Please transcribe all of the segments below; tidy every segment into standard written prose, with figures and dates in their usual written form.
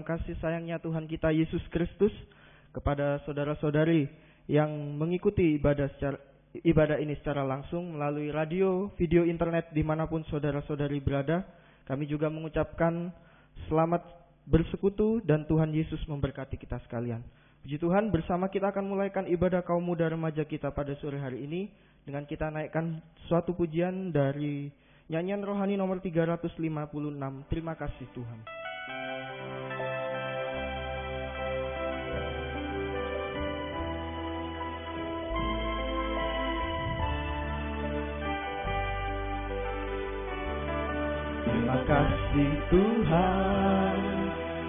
kasih sayangnya Tuhan kita Yesus Kristus kepada saudara-saudari yang mengikuti ibadah ini secara langsung melalui radio, video, internet dimanapun saudara-saudari berada. Kami juga mengucapkan selamat bersekutu dan Tuhan Yesus memberkati kita sekalian. Puji Tuhan, bersama kita akan mulaikan ibadah kaum muda remaja kita pada sore hari ini dengan kita naikkan suatu pujian dari nyanyian rohani nomor 356. Terima kasih Tuhan. Terima kasih Tuhan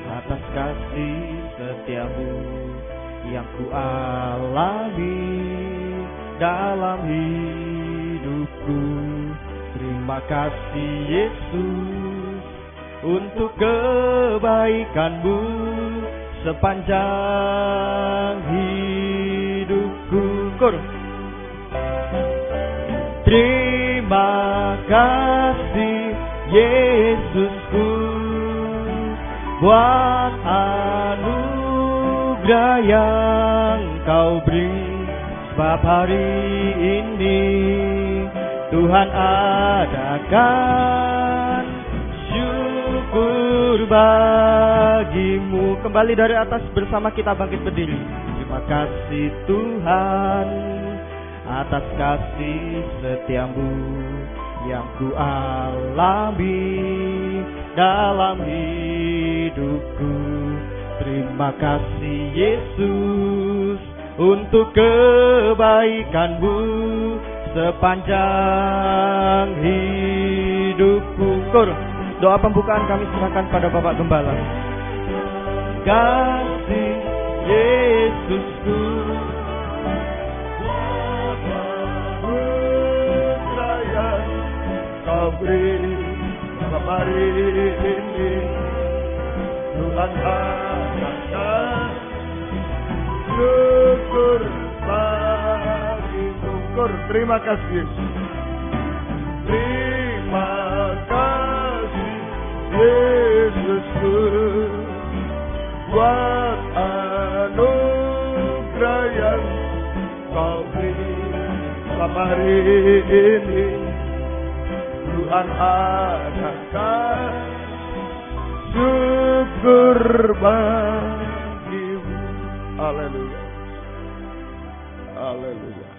atas kasih setiamu yang ku alami dalam hidupku. Terima kasih Yesus untuk kebaikan-Mu sepanjang hidupku. Terima kasih Yesusku buat anugerah yang Kau beri, sebab hari ini Tuhan adakan syukur bagi-Mu. Kembali dari atas bersama kita bangkit berdiri. Terima kasih Tuhan atas kasih setiamu yang ku alami dalam hidupku. Terima kasih Yesus untuk kebaikan-Mu sepanjang hidupku. Doa pembukaan kami serahkan pada Bapak Gembala. Kasih Yesusku, Kau beri hari ini, Tuhan akan syukur bagi-Mu. Terima kasih Yesus. Terima kasih Yesusku buat anugerah yang Kau beri selama hari ini. Tuhan adakan syukur bagi-Mu. Haleluya. Haleluya.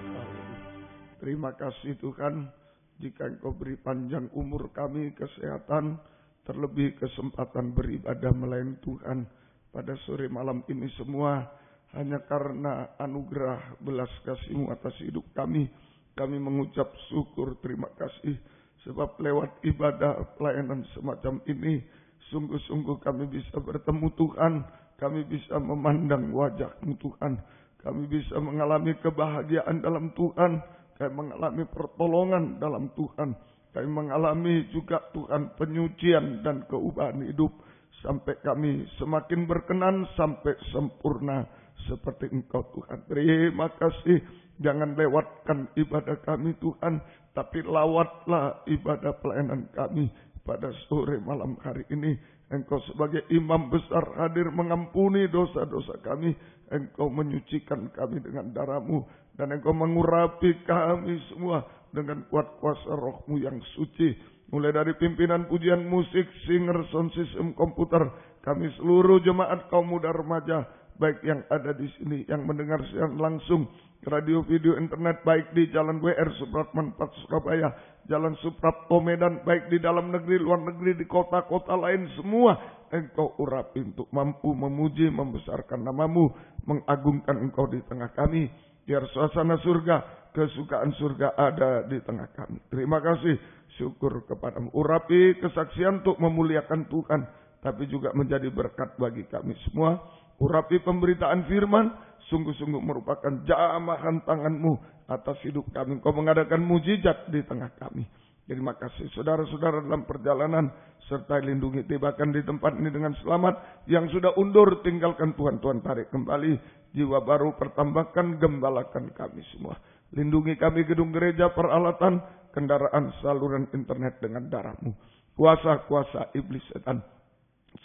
Terima kasih Tuhan, jika Engkau beri panjang umur kami, kesehatan, terlebih kesempatan beribadah melayani Tuhan pada sore malam ini semua, hanya karena anugerah belas kasih-Mu atas hidup kami. Kami mengucap syukur, terima kasih. Sebab lewat ibadah pelayanan semacam ini, sungguh-sungguh kami bisa bertemu Tuhan, kami bisa memandang wajah-Mu Tuhan, kami bisa mengalami kebahagiaan dalam Tuhan, kami mengalami pertolongan dalam Tuhan, kami mengalami juga Tuhan penyucian dan keubahan hidup, sampai kami semakin berkenan sampai sempurna seperti Engkau Tuhan. Terima kasih. Jangan lewatkan ibadah kami Tuhan, tapi lawatlah ibadah pelayanan kami pada sore malam hari ini. Engkau sebagai imam besar hadir mengampuni dosa-dosa kami. Engkau menyucikan kami dengan darah-Mu, dan Engkau mengurapi kami semua dengan kuat kuasa Roh-Mu yang suci. Mulai dari pimpinan pujian musik, singer, sound system, komputer, kami seluruh jemaat kaum muda remaja, baik yang ada di sini, yang mendengar siaran langsung, radio, video, internet, baik di Jalan WR Supratman 4 Surabaya, Jalan Suprapto Medan, baik di dalam negeri, luar negeri, di kota-kota lain, semua Engkau urapi untuk mampu memuji, membesarkan nama-Mu, mengagungkan Engkau di tengah kami. Biar suasana surga, kesukaan surga ada di tengah kami. Terima kasih, syukur kepada-Mu. Urapi kesaksian untuk memuliakan Tuhan, tapi juga menjadi berkat bagi kami semua. Urapi pemberitaan firman, sungguh-sungguh merupakan jamahan tangan-Mu atas hidup kami. Engkau mengadakan mujizat di tengah kami. Terima kasih saudara-saudara dalam perjalanan, serta lindungi tibakan di tempat ini dengan selamat. Yang sudah undur tinggalkan Tuhan tarik kembali. Jiwa baru pertambahkan, gembalakan kami semua. Lindungi kami gedung gereja, peralatan, kendaraan, saluran internet dengan darah-Mu. Kuasa-kuasa iblis setan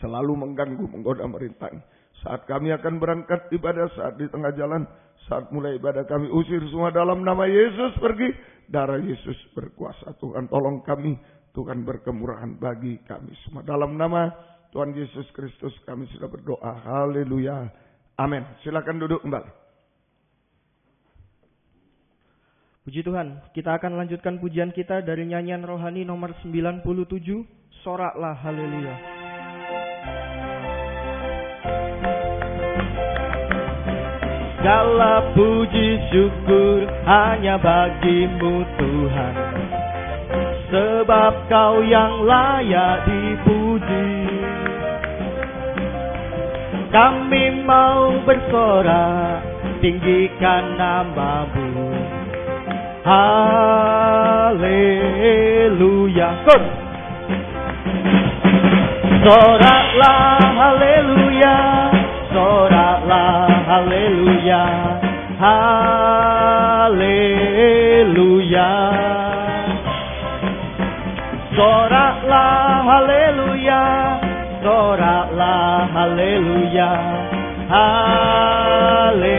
selalu mengganggu, menggoda, merintangi. Saat kami akan berangkat ibadah, saat di tengah jalan, saat mulai ibadah kami usir semua dalam nama Yesus pergi. Darah Yesus berkuasa. Tuhan tolong kami, Tuhan berkemurahan bagi kami semua. Dalam nama Tuhan Yesus Kristus kami sudah berdoa. Haleluya. Amin. Silakan duduk kembali. Puji Tuhan, kita akan lanjutkan pujian kita dari nyanyian rohani nomor 97, Soraklah Haleluya. Segala puji syukur hanya bagimu Tuhan, sebab Kau yang layak dipuji. Kami mau bersorak, tinggikan nama-Mu. Haleluya. Soraklah haleluya, soraklah haleluya, haleluya. Soraklah haleluya, soraklah haleluya, haleluya.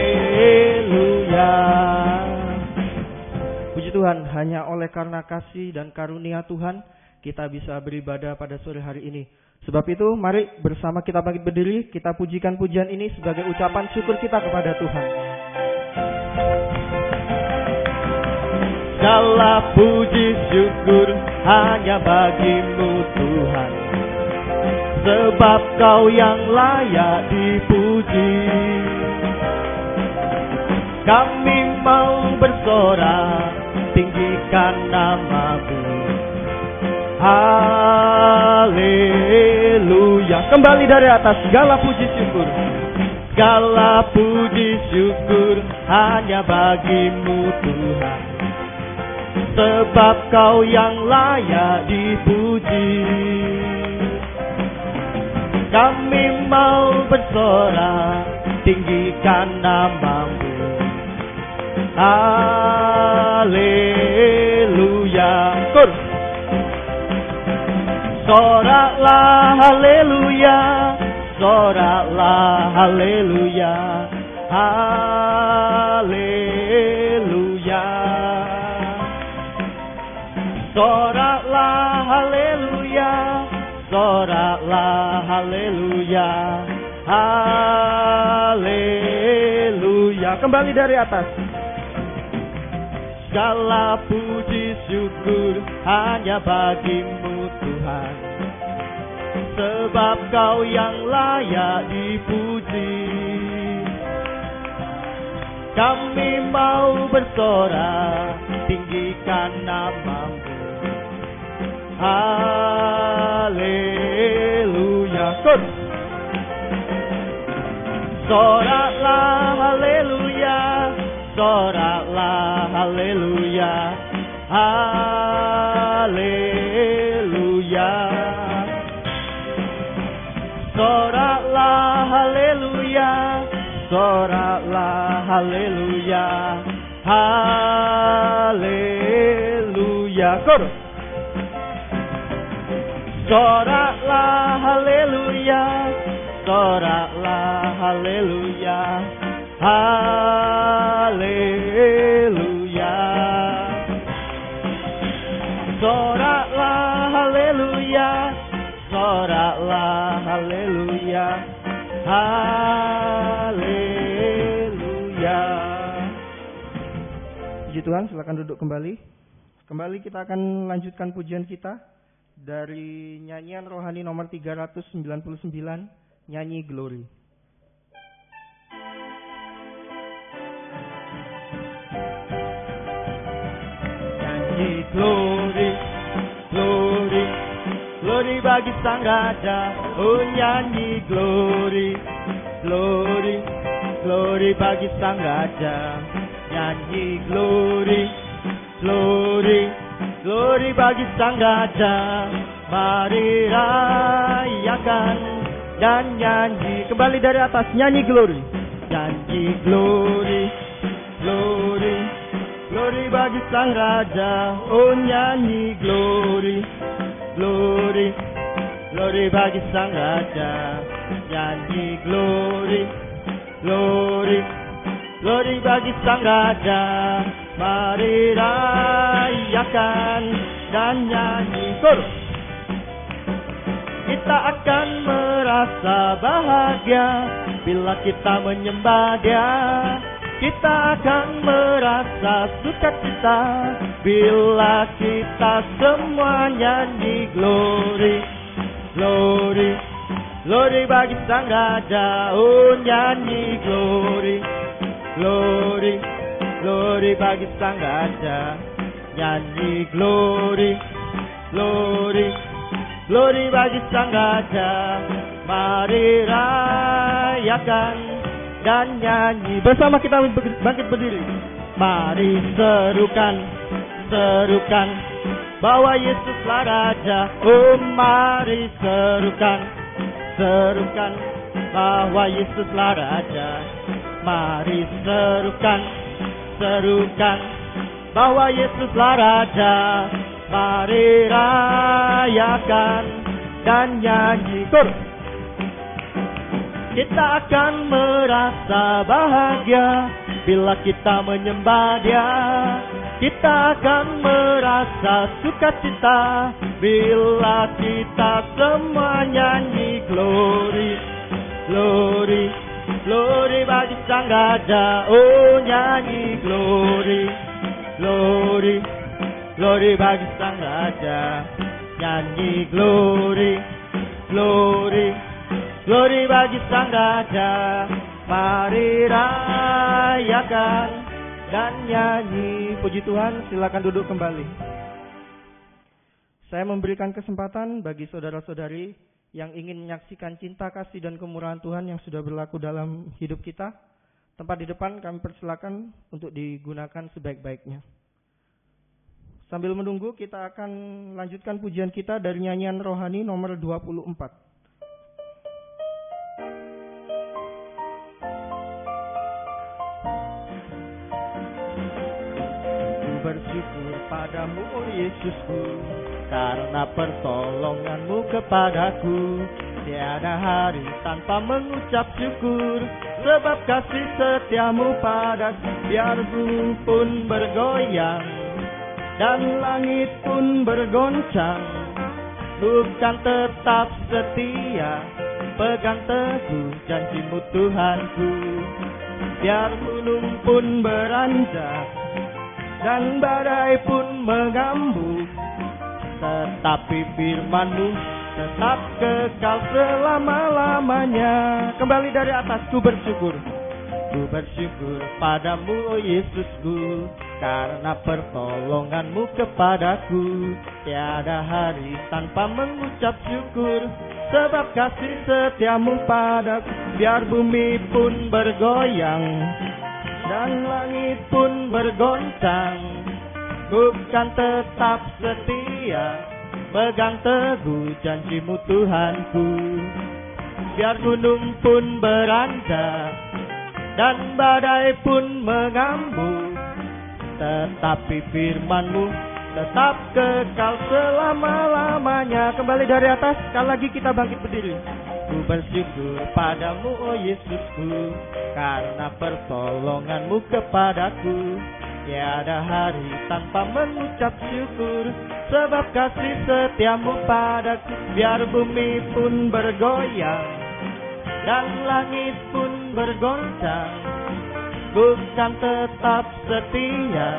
Puji Tuhan, hanya oleh karena kasih dan karunia Tuhan kita bisa beribadah pada sore hari ini. Sebab itu, mari bersama kita bangkit berdiri, kita pujikan pujian ini sebagai ucapan syukur kita kepada Tuhan. Segala puji syukur hanya bagimu Tuhan, sebab Kau yang layak dipuji. Kami mau bersorak, tinggikan nama-Mu. Haleluya. Kembali dari atas, segala puji syukur, segala puji syukur hanya bagimu Tuhan, sebab Kau yang layak dipuji. Kami mau bersorak, tinggikan nama-Mu. Haleluya. Soraklah haleluya, soraklah haleluya, haleluya. Soraklah haleluya, soraklah haleluya, haleluya. Kembali dari atas. Segala puji syukur hanya bagimu Tuhan, sebab Kau yang layak dipuji. Kami mau bersorak, tinggikan nama-Mu. Haleluya. Soraklah haleluya, soraklah haleluya, haleluya. Soraklah haleluya, soraklah haleluya, haleluya. Soraklah haleluya, soraklah haleluya, haleluya. Soraklah haleluya, soraklah haleluya, haleluya. Puji Tuhan, silakan duduk kembali. Kembali kita akan lanjutkan pujian kita dari nyanyian rohani nomor 399, nyanyi Glory. Nyanyi Glory, Glory, Glory bagi Sang Raja. Oh nyanyi Glory, Glory, Glory bagi Sang Raja. Nyanyi Glory, Glory, Glory bagi Sang Raja. Mari rayakan dan nyanyi. Kembali dari atas, nyanyi Glory. Nyanyi Glory, Glory, Glory bagi Sang Raja. Oh nyanyi Glory, Glory, Glory bagi Sang Raja, nyanyi glory, glory, glory bagi Sang Raja. Mari rayakan dan nyanyi. Kita akan merasa bahagia bila kita menyembah Dia. Kita akan merasa sukacita bila kita semua nyanyi glory, glory, glory bagi Sang Raja. Oh nyanyi glory, glory, glory bagi Sang Raja. Nyanyi glory, glory, glory bagi Sang Raja. Mari rayakan dan nyanyi. Bersama kita bangkit berdiri. Mari serukan, serukan bahwa Yesuslah Raja. Oh mari serukan, serukan bahwa Yesuslah Raja. Mari serukan, serukan bahwa Yesuslah Raja. Mari rayakan dan nyanyi. Kita akan merasa bahagia bila kita menyembah Dia. Kita akan merasa sukacita bila kita semua nyanyi glory, glory, glory bagi Sang Raja. Oh nyanyi glory, glory, glory bagi Sang Raja. Nyanyi glory, glory, glory bagi Sang Raja. Mari rayakan dan nyanyi. Puji Tuhan, silakan duduk kembali. Saya memberikan kesempatan bagi saudara-saudari yang ingin menyaksikan cinta kasih dan kemurahan Tuhan yang sudah berlaku dalam hidup kita. Tempat di depan kami persilakan untuk digunakan sebaik-baiknya. Sambil menunggu, kita akan lanjutkan pujian kita dari nyanyian rohani nomor 24. Bersyukur padamu, oh Yesusku, karena pertolonganmu kepadaku. Tiada hari tanpa mengucap syukur, sebab kasih setiamu padaku. Biar bumi pun bergoyang dan langit pun bergoncang, bukan tetap setia, pegang teguh janjimu Tuhanku. Biar gunung pun beranjak dan badai pun menggambung, tetapi firman-Mu tetap kekal selama-lamanya. Kembali dari atas, ku bersyukur. Ku bersyukur padamu, oh Yesusku, karena pertolongan-Mu kepadaku. Tiada hari tanpa mengucap syukur, sebab kasih setiamu padaku. Biar bumi pun bergoyang dan langit pun bergoncang, bukan tetap setia, pegang teguh janjimu Tuhanku. Biar gunung pun beranjak dan badai pun menggambung, tetapi firman-Mu tetap kekal selama-lamanya. Kembali dari atas, sekali lagi kita bangkit berdiri. Ku bersyukur padamu, oh Yesusku, karena pertolongan-Mu kepadaku. Tiada hari tanpa mengucap syukur, sebab kasih setiamu padaku. Biar bumi pun bergoyang dan langit pun bergoncang, bukan tetap setia,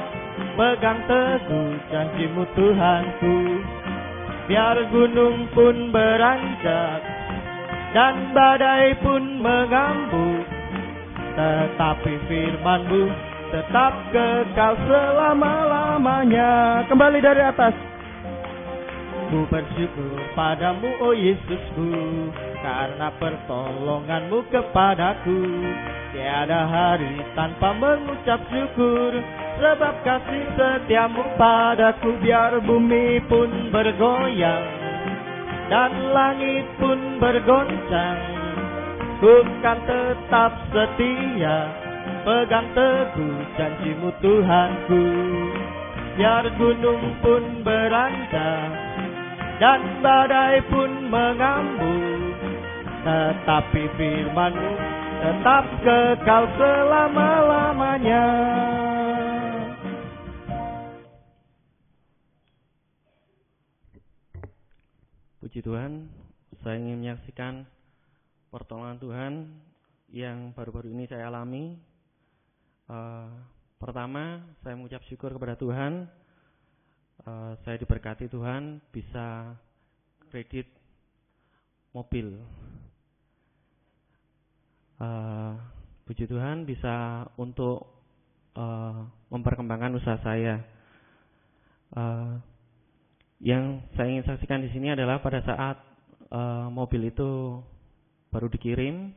pegang teguh janjimu Tuhanku. Biar gunung pun beranjak dan badai pun menggambung, tetapi firman-Mu tetap kekal selama-lamanya. Kembali dari atas. Ku bersyukur padamu, oh Yesusku, karena pertolongan-Mu kepadaku. Tiada hari tanpa mengucap syukur, sebab kasih setiamu padaku. Biar bumi pun bergoyang dan langit pun bergoncang, bukan tetap setia, pegang teguh janjimu Tuhanku. Biar gunung pun beranjak dan badai pun mengambil, tetapi firman-Mu tetap kekal selama-lamanya. Puji Tuhan, saya ingin menyaksikan pertolongan Tuhan yang baru-baru ini saya alami. Pertama, saya mengucap syukur kepada Tuhan. Saya diberkati Tuhan bisa kredit mobil. Puji Tuhan bisa untuk memperkembangkan usaha saya. Yang saya ingin saksikan di sini adalah pada saat mobil itu baru dikirim,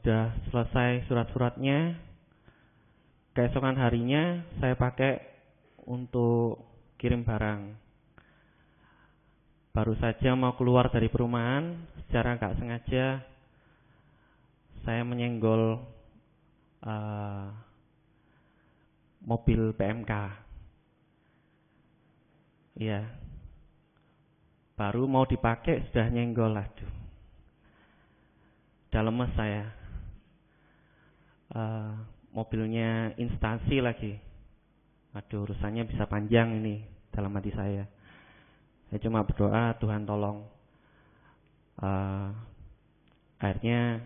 sudah selesai surat-suratnya, keesokan harinya saya pakai untuk kirim barang. Baru saja mau keluar dari perumahan, secara gak sengaja saya menyenggol mobil PMK. Iya. Baru mau dipakai sudah nyenggol, aduh. Udah lemes saya. Mobilnya instansi lagi. Aduh, urusannya bisa panjang ini dalam hati saya. Saya cuma berdoa, Tuhan tolong. Akhirnya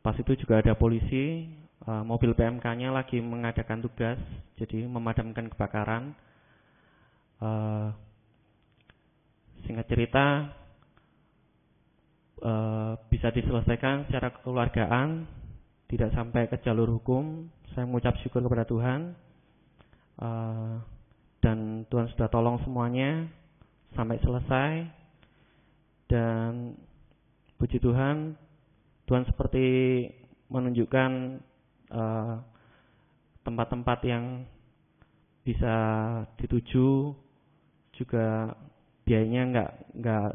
pas itu juga ada polisi, mobil PMK-nya lagi mengadakan tugas, jadi memadamkan kebakaran. Singkat cerita, bisa diselesaikan secara kekeluargaan, tidak sampai ke jalur hukum. Saya mengucap syukur kepada Tuhan, dan Tuhan sudah tolong semuanya sampai selesai. Dan puji Tuhan, Tuhan seperti menunjukkan tempat-tempat yang bisa dituju, juga biayanya nggak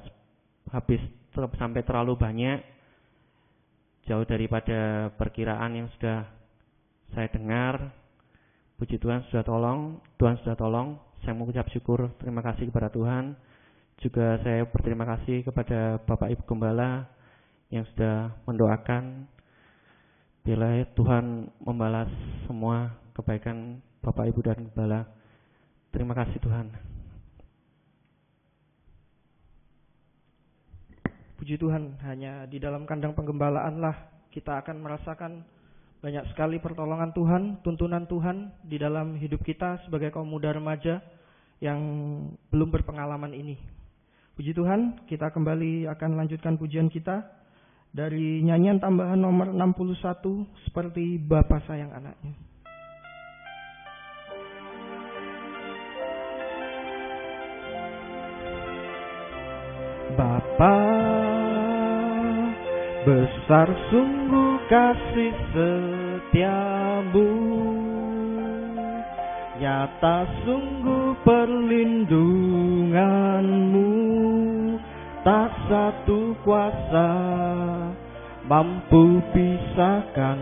habis sampai terlalu banyak, jauh daripada perkiraan yang sudah saya dengar. Puji Tuhan sudah tolong, Tuhan sudah tolong. Saya mengucap syukur, terima kasih kepada Tuhan. Juga saya berterima kasih kepada Bapak Ibu Gembala yang sudah mendoakan. Bila Tuhan membalas semua kebaikan Bapak Ibu dan Gembala. Terima kasih Tuhan. Puji Tuhan, hanya di dalam kandang penggembalaanlah kita akan merasakan banyak sekali pertolongan Tuhan, tuntunan Tuhan di dalam hidup kita sebagai kaum muda remaja yang belum berpengalaman ini. Puji Tuhan, kita kembali akan lanjutkan pujian kita dari nyanyian tambahan nomor 61, seperti Bapa Sayang Anaknya. Bapa, besar sungguh kasih setiamu, nyata sungguh perlindunganmu, tak satu kuasa mampu pisahkan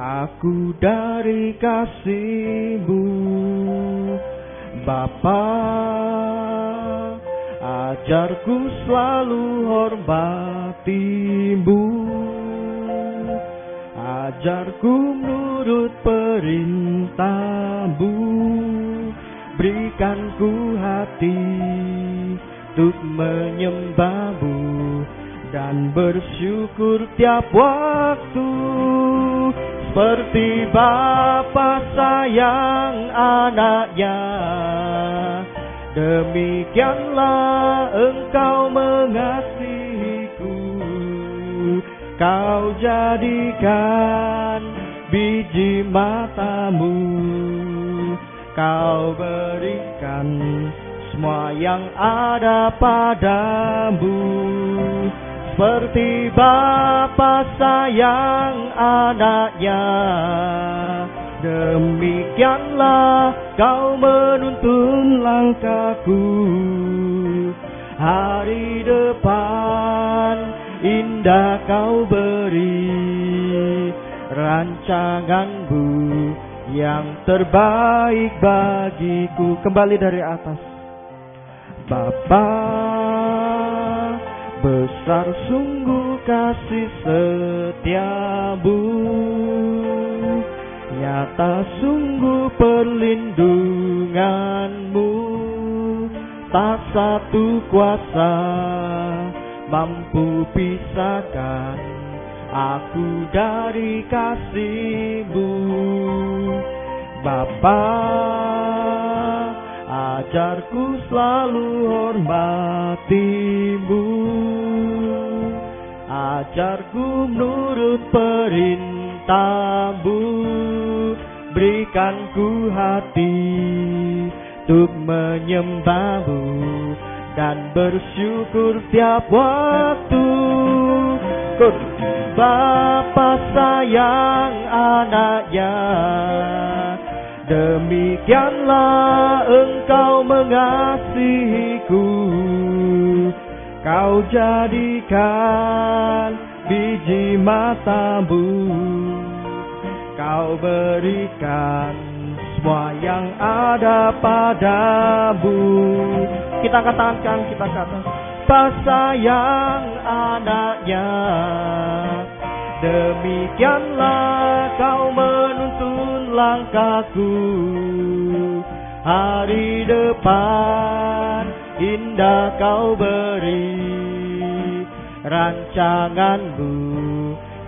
aku dari kasih-Mu. Bapa, ajarku selalu hormati-Mu, ajarku nurut perintah-Mu, berikan ku hati untuk menyembah-Mu dan bersyukur tiap waktu. Seperti Bapa sayang anaknya, demikianlah Engkau mengasihiku. Kau jadikan biji mata-Mu, Kau berikan semua yang ada padamu. Seperti Bapa sayang anaknya, demikianlah Kau menuntun langkahku. Hari depan indah Kau beri, rancangan-Mu yang terbaik bagiku. Kembali dari atas. Bapa, besar sungguh kasih setiamu, nyata sungguh perlindunganmu, tak satu kuasa mampu pisahkan aku dari kasih-Mu. Bapa, ajarku selalu hormati-Mu, ajarku menurut perintah-Mu, berikan ku hati untuk menyembah-Mu dan bersyukur tiap waktu. Bapa sayang anaknya, demikianlah Engkau mengasihiku. Kau jadikan biji mata-Mu, Kau berikan semua yang ada padamu. Kita katakan, kita katakan, Bapa sayang anaknya, demikianlah Kau menuntun langkahku. Hari depan indah Kau beri, rancangan-Mu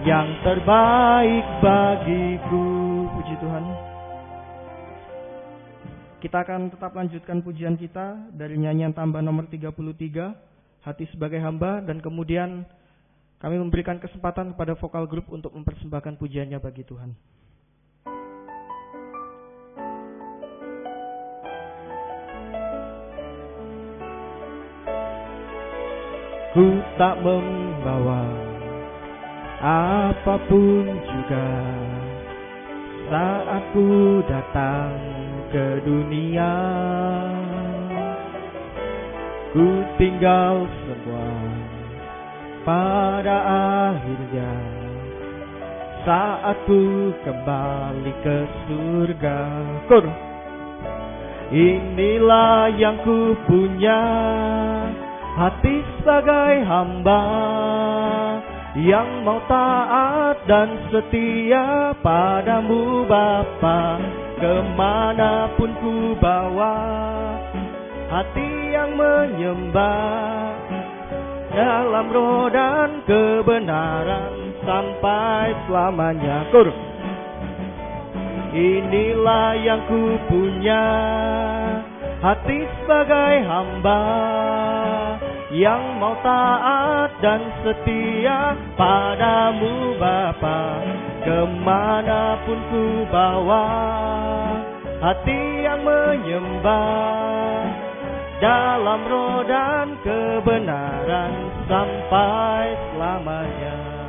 yang terbaik bagiku. Puji Tuhan. Kita akan tetap lanjutkan pujian kita dari nyanyian tambah nomor 33, Hati Sebagai Hamba, dan kemudian kami memberikan kesempatan kepada vokal grup untuk mempersembahkan pujiannya bagi Tuhan. Ku tak membawa apapun juga saat ku datang ke dunia. Ku tinggal semua pada akhirnya saat ku kembali ke surga. Kur. Inilah yang ku punya, hati sebagai hamba yang mau taat dan setia padamu Bapa. Kemanapun ku bawa hati yang menyembah dalam roh dan kebenaran sampai selamanya. Kur. Inilah yang ku punya, hati sebagai hamba yang mau taat dan setia padamu Bapa. Kemanapun ku bawa hati yang menyembah dalam roh dan kebenaran sampai selamanya.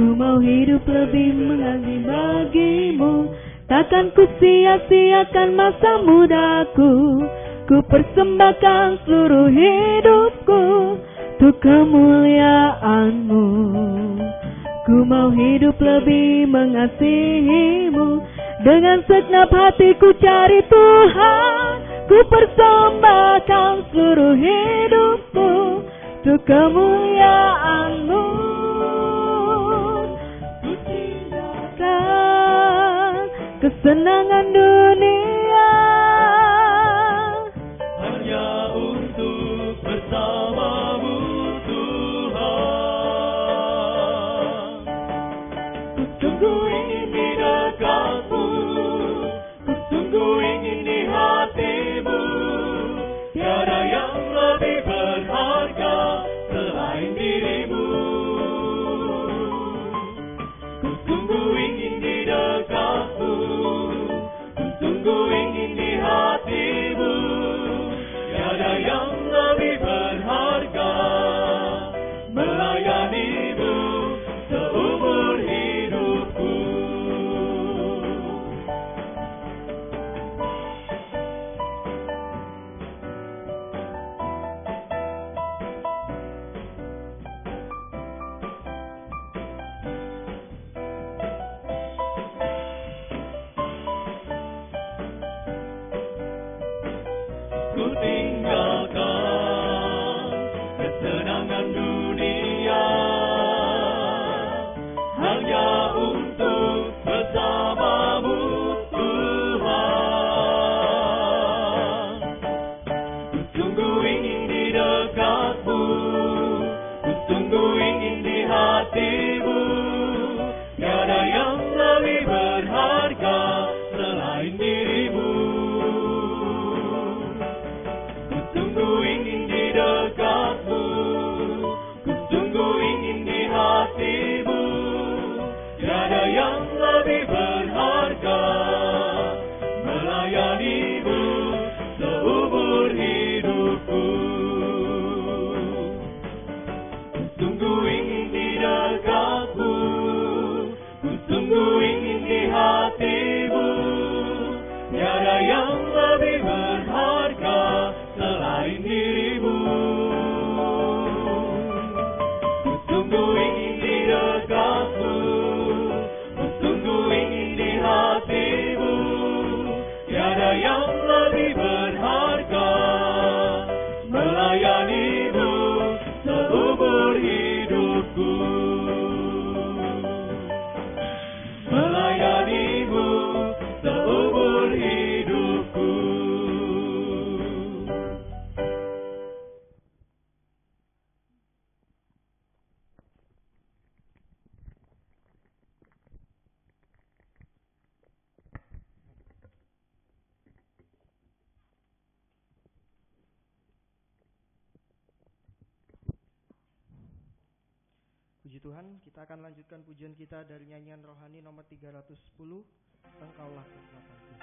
Ku mau hidup lebih mengabdi bagimu, takkan ku sia-siakan masa mudaku. Ku persembahkan seluruh hidupku untuk kemuliaan-Mu. Ku mau hidup lebih mengasihi-Mu, dengan segenap hatiku cari Tuhan. Ku persembahkan seluruh hidupku untuk kemuliaan-Mu. Ku tinggalkan kesenangan dunia hanya untuk bersama-Mu Tuhan. Ku sungguh ingin di dekat-Mu, ku sungguh ingin di hati-Mu. Tiada yang lebih berharga selain diri-Mu. Ku sungguh ingin di dekat-Mu, ku sungguh ingin di hati-Mu. Tiada yang lebih berharga melayani-Mu seumur hidupku. Ku tinggalkan kesenangan dunia hanya untuk bersama-Mu Tuhan. Ku sungguh ingin di dekat-Mu, ku sungguh ingin di hati-Mu. Tiada yang lebih berharga selain diri-Mu. Ku sungguh ingin di dekat-Mu, ku sungguh ingin di hati-Mu. Tiada yang lebih berharga melayani-Mu seumur hidupku. Ku sungguh ingin di dekat-Mu, ku sungguh ingin di hati-Mu. Tiada yang lebih berharga selain diri-Mu. Ku sungguh ingin di dekat-Mu, ku sungguh ingin di hati-Mu. Tiada yang lebih berharga melayani-Mu seumur hidupku. Melayani-Mu seumur hidupku. Puji Tuhan, kita akan lanjutkan pujian kita dari nyanyian rohani nomor 310, Engkaulah kekuatanku.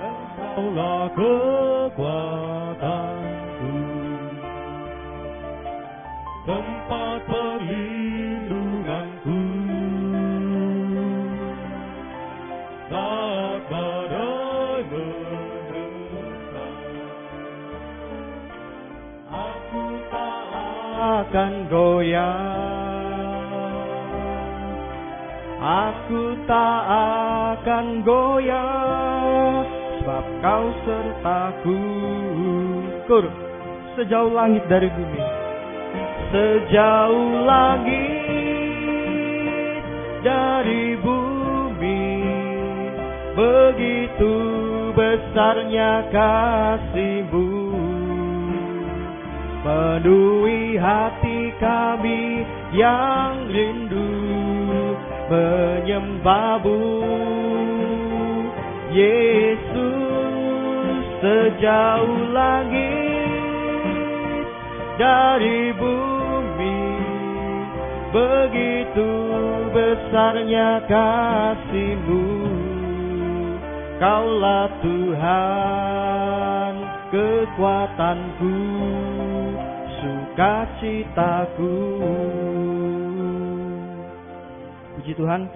Engkaulah kekuatanku, tempat perlindunganku. Saat badai menerpa, aku tak akan goyah. Aku tak akan goyah, sebab Kau sertaku. Kur, sejauh langit dari bumi, sejauh langit dari bumi, begitu besarnya kasih-Mu, penuhi hati kami yang rindu menyembah-Mu. Yesus, sejauh langit dari bumi, begitu besarnya kasih-Mu. Kaulah Tuhan kekuatanku, sukacitaku. Puji Tuhan,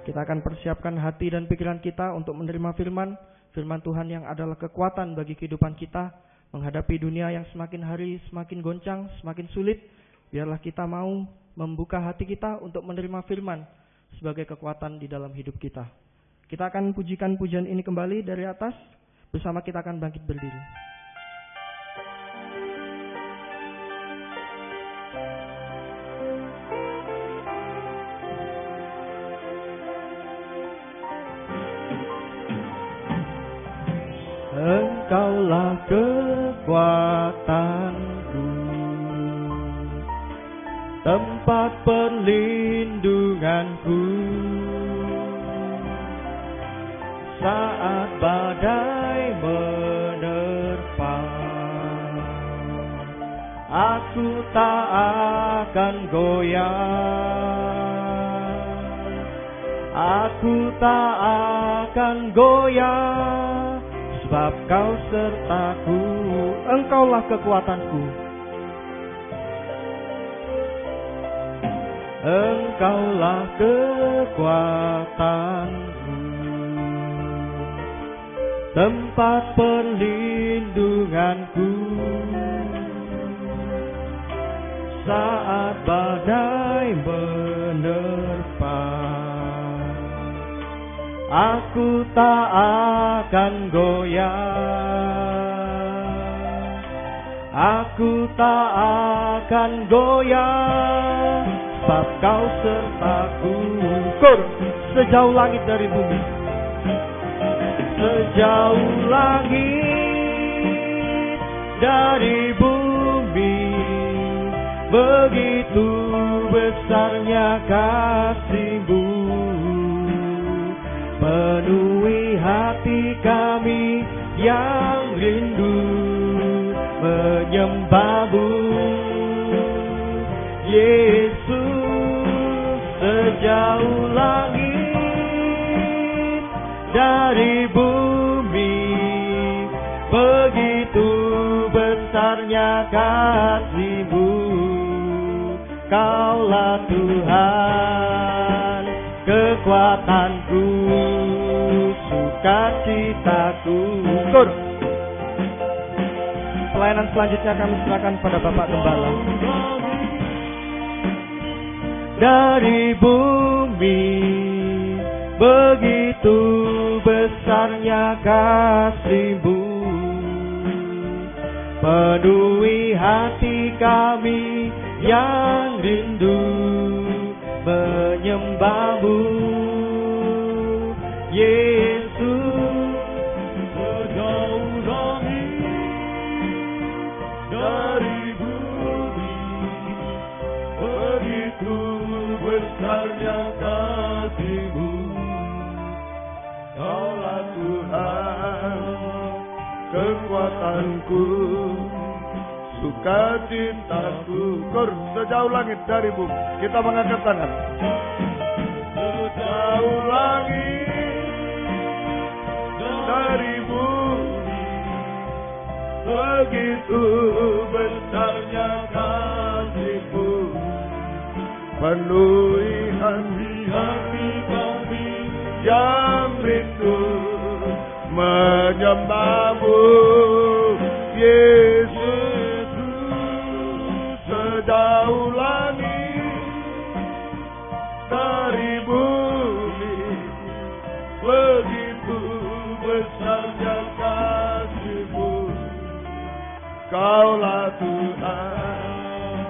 kita akan persiapkan hati dan pikiran kita untuk menerima firman Tuhan yang adalah kekuatan bagi kehidupan kita menghadapi dunia yang semakin hari semakin goncang, semakin sulit. Biarlah kita mau membuka hati kita untuk menerima firman sebagai kekuatan di dalam hidup kita. Kita akan pujikan pujian ini kembali dari atas. Bersama kita akan bangkit berdiri. Engkaulah kekuatanku, tempat perlindunganku, saat badai menerpa. Aku tak akan goyah, aku tak akan goyah, sebab Kau sertaku. Engkaulah kekuatanku, Engkaulah kekuatanku, tempat perlindunganku, saat badai menerpa. Aku tak akan goyah, aku tak akan goyah, sebab Kau sertaku. sejauh langit dari bumi, sejauh langit dari bumi, begitu besarnya kasih-Mu, penuhi hati kami yang rindu menyembah-Mu, Yesus. Sejauh langit dari bumi, begitu besarnya kasih-Mu, Kaulah Tuhan, kekuatanku, sukacitaku. Pelayanan selanjutnya kami serahkan pada Bapak Gembala. Dari bumi, begitu besarnya kasih-Mu, penuhi hati kami yang rindu menyembah-Mu, Yesus. Sejauh langit dari bumi, begitu besarnya kasih-Mu, Kaulah Tuhan, kekuatanku, sukacitaku. Sejauh langit dari bumi, kita mengangkat tangan. Sejauh langit dari bumi, begitu besarnya kasih-Mu, penuhi hati kami yang rindu menyembah-Mu, Yesus. Sejauh langit dari bumi, begitu besarnya kasih-Mu, Kaulah Tuhan,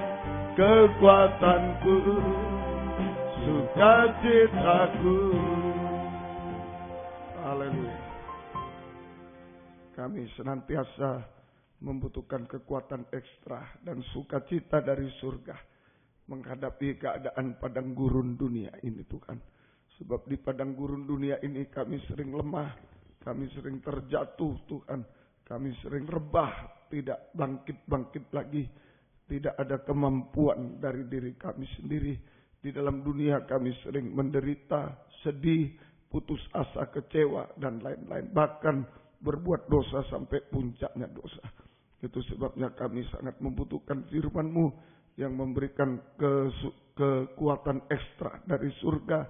kekuatanku, sukacitaku. Haleluya. Kami senantiasa membutuhkan kekuatan ekstra dan sukacita dari surga menghadapi keadaan padang gurun dunia ini, Tuhan. Sebab di padang gurun dunia ini kami sering lemah, kami sering terjatuh, Tuhan. Kami sering rebah, tidak bangkit-bangkit lagi. Tidak ada kemampuan dari diri kami sendiri. Di dalam dunia kami sering menderita, sedih, putus asa, kecewa, dan lain-lain. Bahkan berbuat dosa sampai puncaknya dosa. Itu sebabnya kami sangat membutuhkan firman-Mu yang memberikan kekuatan ekstra dari surga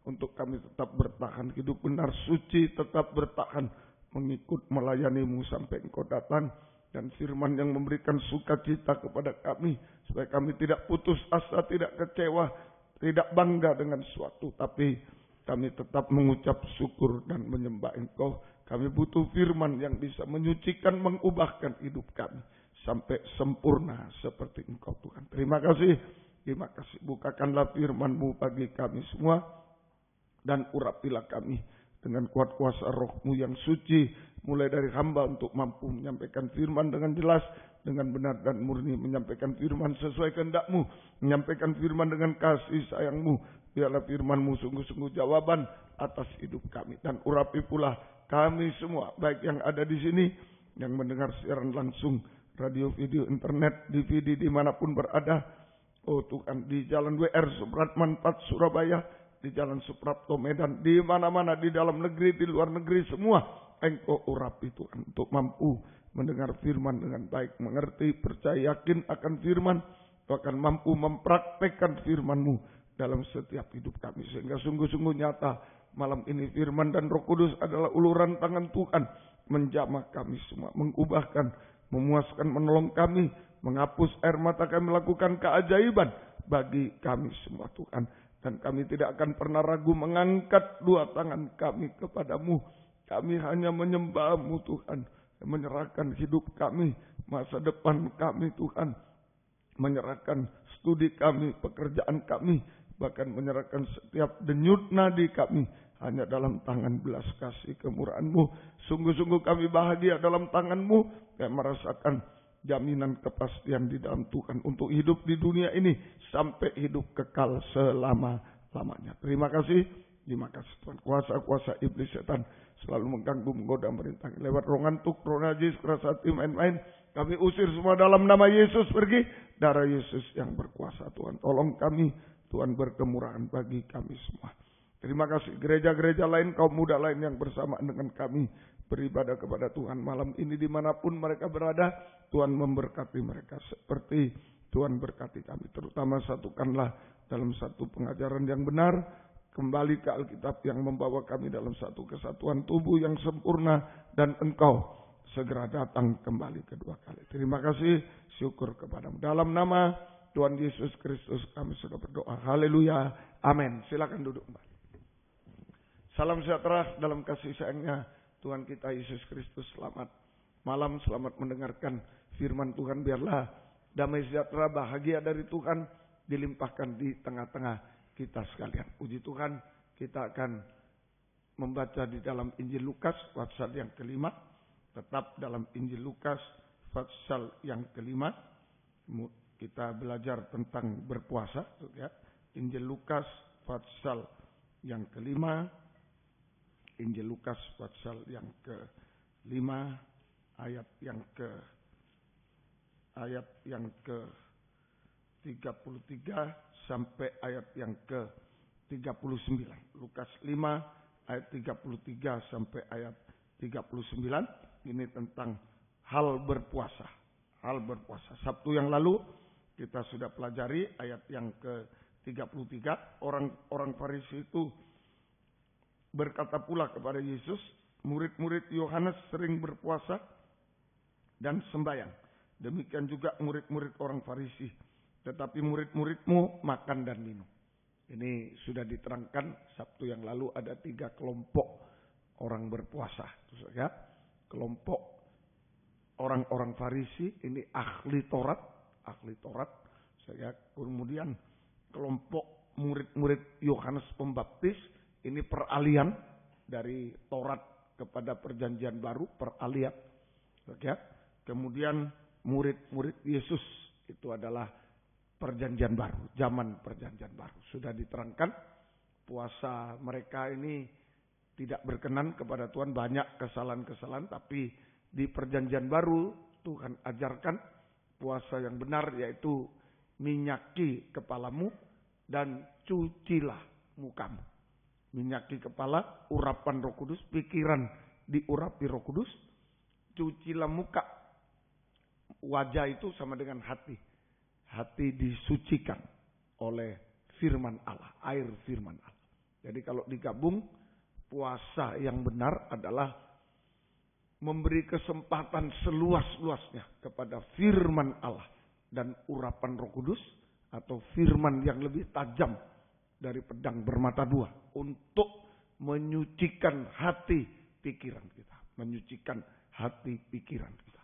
untuk kami tetap bertahan hidup benar suci, tetap bertahan mengikut melayani-Mu sampai Engkau datang. Dan firman yang memberikan sukacita kepada kami supaya kami tidak putus asa, tidak kecewa, tidak bangga dengan suatu, tapi kami tetap mengucap syukur dan menyembah Engkau. Kami butuh firman yang bisa menyucikan, mengubahkan hidup kami sampai sempurna seperti Engkau Tuhan. Terima kasih. Bukakanlah firman-Mu bagi kami semua dan urapilah kami dengan kuat kuasa Roh-Mu yang suci, mulai dari hamba untuk mampu menyampaikan firman dengan jelas, dengan benar dan murni, menyampaikan firman sesuai kehendak-Mu, menyampaikan firman dengan kasih sayang-Mu. Biarlah firman-Mu sungguh-sungguh jawaban atas hidup kami, dan urapi pula kami semua, baik yang ada di sini, yang mendengar siaran langsung, radio, video, internet, DVD, dimanapun berada. Oh Tuhan, di Jalan WR Supratman 4 Surabaya, di Jalan Suprapto Medan, di mana-mana, di dalam negeri, di luar negeri, semua Engkau urapi Tuhan, untuk mampu mendengar firman dengan baik, mengerti, percaya, yakin akan firman, bahkan mampu mempraktekkan firman-Mu dalam setiap hidup kami, sehingga sungguh-sungguh nyata malam ini firman dan Roh Kudus adalah uluran tangan Tuhan, menjamah kami semua, mengubahkan, memuaskan, menolong kami, menghapus air mata kami, melakukan keajaiban bagi kami semua Tuhan. Dan kami tidak akan pernah ragu mengangkat dua tangan kami kepadamu. Kami hanya menyembah-Mu Tuhan. Menyerahkan hidup kami, masa depan kami Tuhan. Menyerahkan studi kami, pekerjaan kami. Bahkan menyerahkan setiap denyut nadi kami. Hanya dalam tangan belas kasih kemurahan-Mu. Sungguh-sungguh kami bahagia dalam tangan-Mu. Dan merasakan jaminan kepastian di dalam Tuhan untuk hidup di dunia ini sampai hidup kekal selama-lamanya. Terima kasih Tuhan. Kuasa-kuasa iblis setan selalu mengganggu, menggoda, merintangi lewat roh ngantuk, roh najis, keras hati, main-main. Kami usir semua dalam nama Yesus, pergi. Darah Yesus yang berkuasa Tuhan. Tolong kami, Tuhan berkemurahan bagi kami semua. Terima kasih gereja-gereja lain, kaum muda lain yang bersamaan dengan kami beribadah kepada Tuhan malam ini dimanapun mereka berada. Tuhan memberkati mereka seperti Tuhan berkati kami. Terutama satukanlah dalam satu pengajaran yang benar. Kembali ke Alkitab yang membawa kami dalam satu kesatuan tubuh yang sempurna. Dan Engkau segera datang kembali kedua kali. Terima kasih, syukur kepadamu. Dalam nama Tuhan Yesus Kristus kami sudah berdoa. Haleluya. Amin. Silakan duduk kembali. Salam sejahtera dalam kasih sayangnya Tuhan kita Yesus Kristus. Selamat malam, selamat mendengarkan firman Tuhan. Biarlah damai sejahtera, bahagia dari Tuhan dilimpahkan di tengah-tengah kita sekalian. Puji Tuhan, kita akan membaca di dalam Injil Lukas pasal yang kelima. Tetap dalam Injil Lukas pasal yang kelima. Kita belajar tentang berpuasa. Ya. Injil Lukas pasal yang kelima. Injil Lukas pasal yang ke-5 ayat yang ke-33 sampai ayat yang ke-39. Lukas 5 ayat 33 sampai ayat 39. Ini tentang hal berpuasa. Hal berpuasa. Sabtu yang lalu kita sudah pelajari ayat yang ke-33. Orang Farisi itu berkata pula kepada Yesus, murid-murid Yohanes sering berpuasa dan sembahyang. Demikian juga murid-murid orang Farisi. Tetapi murid-muridmu makan dan minum. Ini sudah diterangkan Sabtu yang lalu ada 3 kelompok orang berpuasa. Ya. Kelompok orang-orang Farisi ini ahli Taurat. Kemudian kelompok murid-murid Yohanes Pembaptis. Ini peralihan dari Taurat kepada perjanjian baru, peralihan. Ya. Kemudian murid-murid Yesus itu adalah perjanjian baru, zaman perjanjian baru. Sudah diterangkan puasa mereka ini tidak berkenan kepada Tuhan, banyak kesalahan-kesalahan, tapi di perjanjian baru Tuhan ajarkan puasa yang benar, yaitu minyaki kepalamu dan cucilah mukamu. Minyaki kepala, urapan Roh Kudus, pikiran diurapi Roh Kudus, cucilah muka, wajah itu sama dengan hati. Hati disucikan oleh firman Allah, air firman Allah. Jadi kalau digabung, puasa yang benar adalah memberi kesempatan seluas-luasnya kepada firman Allah dan urapan Roh Kudus atau firman yang lebih tajam dari pedang bermata dua untuk menyucikan hati pikiran kita, menyucikan hati pikiran kita.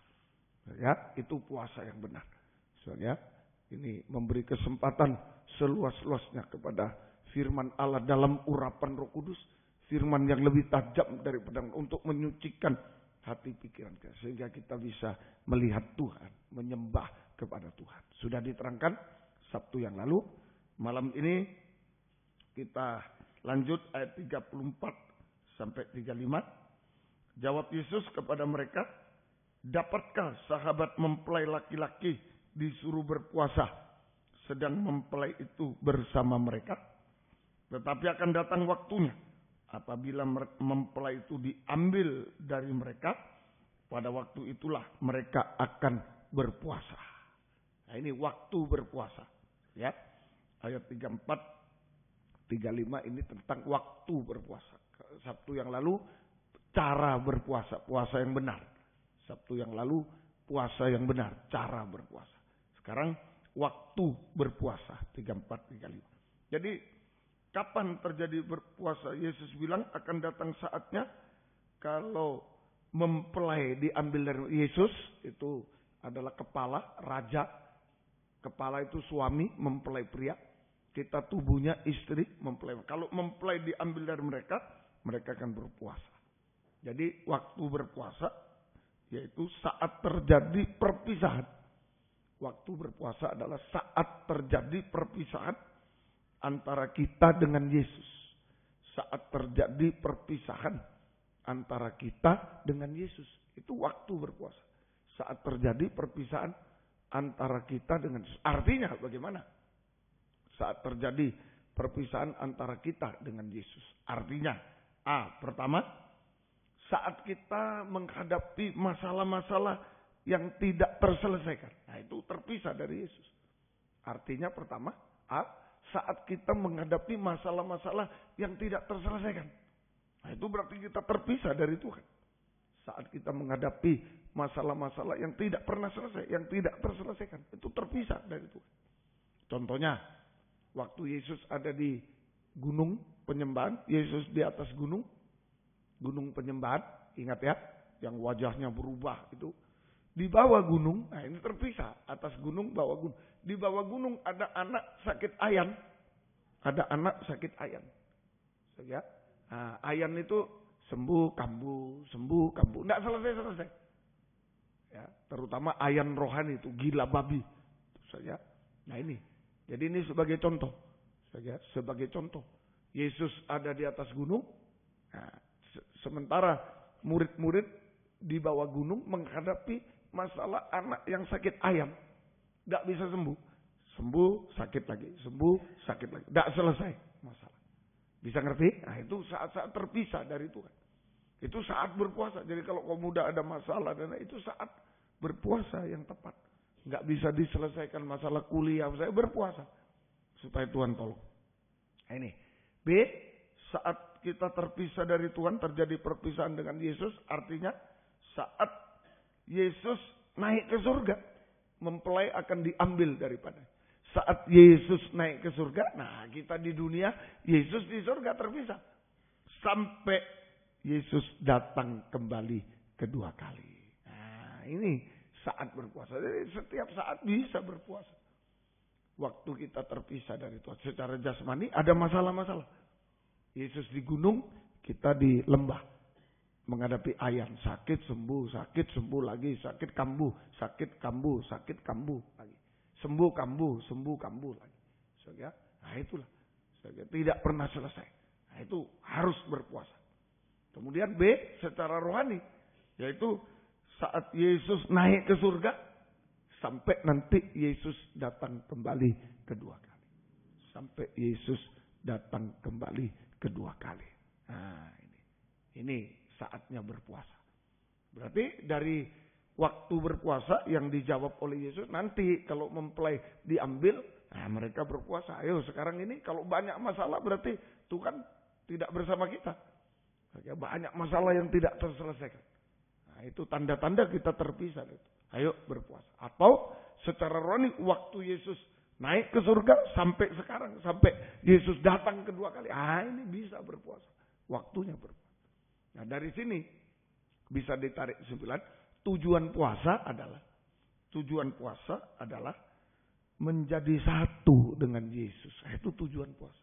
Ya, itu puasa yang benar. Soalnya ini memberi kesempatan seluas-luasnya kepada firman Allah dalam urapan Roh Kudus, firman yang lebih tajam dari pedang untuk menyucikan hati pikiran kita sehingga kita bisa melihat Tuhan, menyembah kepada Tuhan. Sudah diterangkan Sabtu yang lalu. Malam ini kita lanjut ayat 34 sampai 35. Jawab Yesus kepada mereka, dapatkah sahabat mempelai laki-laki disuruh berpuasa sedang mempelai itu bersama mereka? Tetapi akan datang waktunya apabila mempelai itu diambil dari mereka, pada waktu itulah mereka akan berpuasa. Nah, ini waktu berpuasa. Ya, ayat 34, 35 ini tentang waktu berpuasa. Sabtu yang lalu cara berpuasa, puasa yang benar. Sabtu yang lalu puasa yang benar, cara berpuasa. Sekarang waktu berpuasa 34, 35. Jadi kapan terjadi berpuasa? Yesus bilang akan datang saatnya kalau mempelai diambil dari Yesus, itu adalah kepala, raja. Kepala itu suami, mempelai pria. Kita tubuhnya istri, mempelai. Kalau mempelai diambil dari mereka, mereka akan berpuasa. Jadi waktu berpuasa yaitu saat terjadi perpisahan. Waktu berpuasa adalah saat terjadi perpisahan antara kita dengan Yesus. Saat terjadi perpisahan antara kita dengan Yesus. Itu waktu berpuasa. Saat terjadi perpisahan antara kita dengan Yesus. Artinya bagaimana? Saat terjadi perpisahan antara kita dengan Yesus. Artinya, pertama, saat kita menghadapi masalah-masalah yang tidak terselesaikan. Nah, itu terpisah dari Yesus. Artinya pertama, saat kita menghadapi masalah-masalah yang tidak terselesaikan. Nah, itu berarti kita terpisah dari Tuhan. Saat kita menghadapi masalah-masalah yang tidak pernah selesai, yang tidak terselesaikan, itu terpisah dari Tuhan. Contohnya, waktu Yesus ada di gunung penyembahan, Yesus di atas gunung penyembahan, ingat ya, yang wajahnya berubah itu. Di bawah gunung, nah ini terpisah, atas gunung, bawah gunung. Di bawah gunung ada anak sakit ayan. Ada anak sakit ayan. Ya. Nah, ayan itu sembuh, kambuh, sembuh, kambuh. Nggak selesai-selesai. Ya, terutama ayan rohani itu, gila babi. Saja. Nah ini. Jadi ini sebagai contoh. Saja, sebagai contoh. Yesus ada di atas gunung. Nah, sementara murid-murid di bawah gunung menghadapi masalah anak yang sakit ayan. Tidak bisa sembuh. Sembuh, sakit lagi. Sembuh, sakit lagi. Tidak selesai masalah. Bisa ngerti? Nah itu saat-saat terpisah dari Tuhan. Itu saat berpuasa. Jadi kalau kamu udah ada masalah, dan itu saat berpuasa yang tepat. Nggak bisa diselesaikan masalah kuliah. Saya berpuasa. Supaya Tuhan tolong. Nah ini. B. Saat kita terpisah dari Tuhan, terjadi perpisahan dengan Yesus, artinya saat Yesus naik ke surga, mempelai akan diambil daripada. Saat Yesus naik ke surga, nah kita di dunia, Yesus di surga terpisah. Sampai Yesus datang kembali kedua kali. Nah ini saat berpuasa. Jadi setiap saat bisa berpuasa. Waktu kita terpisah dari Tuhan. Secara jasmani ada masalah-masalah. Yesus di gunung, kita di lembah. Menghadapi ayan, sakit sembuh lagi, sakit kambuh, sakit kambuh lagi. Sembuh kambuh lagi. So, ya? Nah itulah. So, ya? Tidak pernah selesai. Nah itu harus berpuasa. Kemudian B, secara rohani. Yaitu saat Yesus naik ke surga, sampai nanti Yesus datang kembali kedua kali. Sampai Yesus datang kembali kedua kali. Nah ini saatnya berpuasa. Berarti dari waktu berpuasa yang dijawab oleh Yesus. Nanti kalau mempelai diambil, nah mereka berpuasa. Ayo sekarang ini kalau banyak masalah berarti Tuhan tidak bersama kita. Banyak masalah yang tidak terselesaikan. Nah itu tanda-tanda kita terpisah. Ayo berpuasa. Atau secara rohani waktu Yesus naik ke surga sampai sekarang. Sampai Yesus datang kedua kali. Ini bisa berpuasa. Waktunya berpuasa. Nah dari sini bisa ditarik kesimpulan. Tujuan puasa adalah menjadi satu dengan Yesus. Itu tujuan puasa.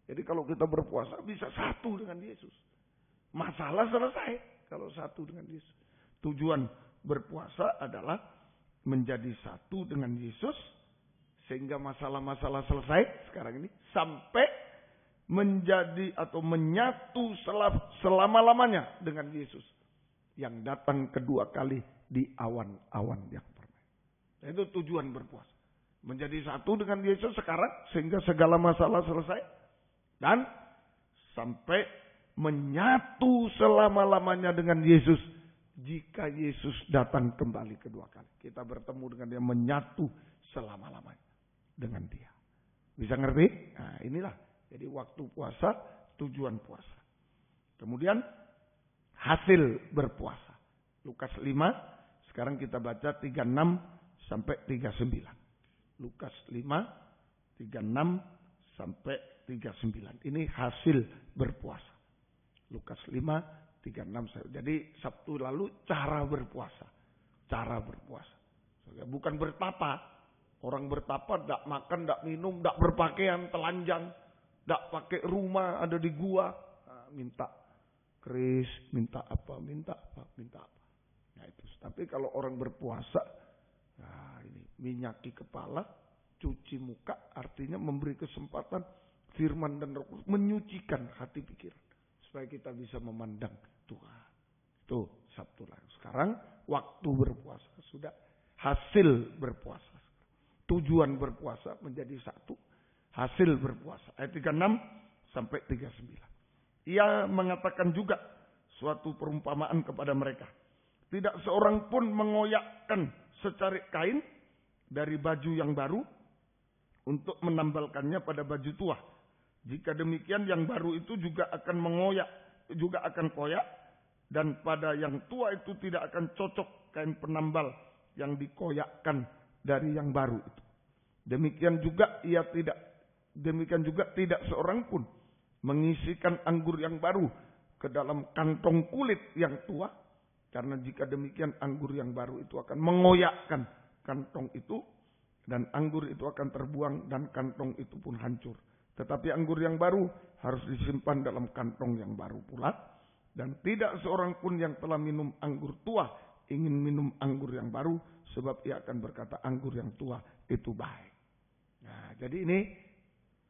Jadi kalau kita berpuasa bisa satu dengan Yesus. Masalah selesai kalau satu dengan Yesus. Tujuan berpuasa adalah menjadi satu dengan Yesus sehingga masalah-masalah selesai sekarang ini sampai menjadi atau menyatu selama-lamanya dengan Yesus yang datang kedua kali di awan-awan yang permai. Itu tujuan berpuasa. Menjadi satu dengan Yesus sekarang sehingga segala masalah selesai dan sampai menyatu selama-lamanya dengan Yesus jika Yesus datang kembali kedua kali. Kita bertemu dengan Dia, menyatu selama-lamanya dengan Dia. Bisa ngerti? Nah inilah. Jadi waktu puasa, tujuan puasa. Kemudian hasil berpuasa. Lukas 5, sekarang kita baca 36 sampai 39. Lukas 5, 36 sampai 39. Ini hasil berpuasa. Lukas 5, 36. Jadi Sabtu lalu cara berpuasa. Cara berpuasa. Bukan bertapa. Orang bertapa tidak makan, tidak minum, tidak berpakaian, telanjang. Tidak pakai rumah, ada di gua. Minta keris, minta apa. Nah itu. Tapi kalau orang berpuasa, ini minyaki kepala, cuci muka, artinya memberi kesempatan firman dan Roh Kudus menyucikan hati pikiran supaya kita bisa memandang Tuhan. Itu Sabtu lalu. Sekarang waktu berpuasa sudah, hasil berpuasa. Tujuan berpuasa menjadi satu, hasil berpuasa. Ayat 36 sampai 39. Ia mengatakan juga suatu perumpamaan kepada mereka. Tidak seorang pun mengoyakkan secarik kain dari baju yang baru untuk menambalkannya pada baju tua. Jika demikian yang baru itu juga akan mengoyak, juga akan koyak. Dan pada yang tua itu tidak akan cocok kain penambal yang dikoyakkan dari yang baru itu. Demikian juga tidak seorang pun mengisikan anggur yang baru ke dalam kantong kulit yang tua. Karena jika demikian anggur yang baru itu akan mengoyakkan kantong itu. Dan anggur itu akan terbuang dan kantong itu pun hancur. Tetapi anggur yang baru harus disimpan dalam kantong yang baru pula. Dan tidak seorang pun yang telah minum anggur tua ingin minum anggur yang baru. Sebab ia akan berkata anggur yang tua itu baik. Nah, jadi ini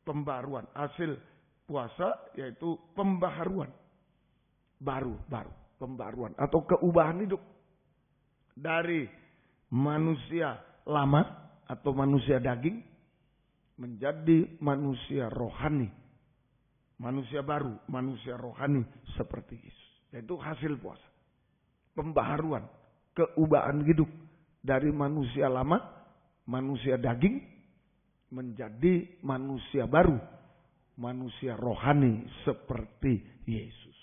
pembaruan. Hasil puasa yaitu pembaharuan. Baru. Pembaruan atau keubahan hidup. Dari manusia lama atau manusia daging. Menjadi manusia rohani. Manusia baru. Manusia rohani seperti Yesus. Yaitu hasil puasa. Pembaharuan. Keubahan hidup. Dari manusia lama. Manusia daging. Menjadi manusia baru. Manusia rohani seperti Yesus.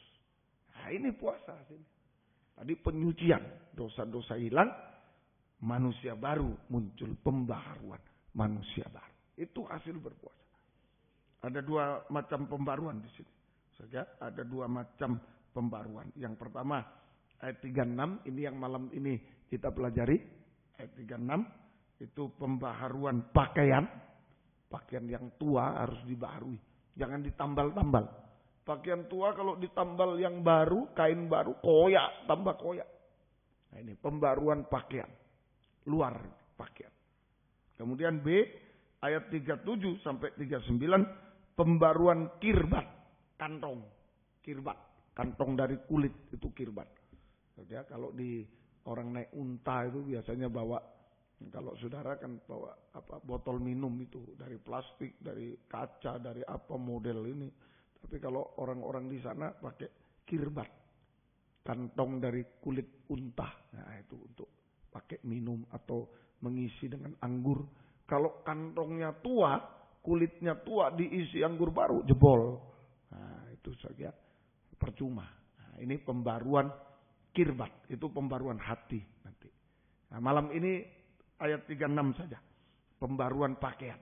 Nah ini puasa. Tadi penyucian. Dosa-dosa hilang. Manusia baru muncul. Pembaharuan. Manusia baru. Itu hasil berpuasa. Ada dua macam pembaruan di sini. Ada dua macam pembaruan. Yang pertama ayat 36. Ini yang malam ini kita pelajari. Ayat 36. Itu pembaharuan pakaian. Pakaian yang tua harus dibaharui. Jangan ditambal-tambal. Pakaian tua kalau ditambal yang baru, kain baru, koyak, tambah koyak. Nah ini pembaruan pakaian. Luar pakaian. Kemudian B, ayat 37 sampai 39, pembaruan kirbat. Kantong. Kirbat. Kantong dari kulit itu kirbat. Ya, kalau di orang naik unta itu biasanya bawa, kalau saudara kan bawa botol minum itu dari plastik, dari kaca, dari apa model ini. Tapi kalau orang-orang di sana pakai kirbat, kantong dari kulit unta. Nah itu untuk minum atau mengisi dengan anggur. Kalau kantongnya tua, kulitnya tua diisi anggur baru, jebol. Nah, itu saja percuma. Nah, ini pembaruan kirbat, itu pembaruan hati nanti. Nah, malam ini ayat 36 saja. Pembaruan pakaian.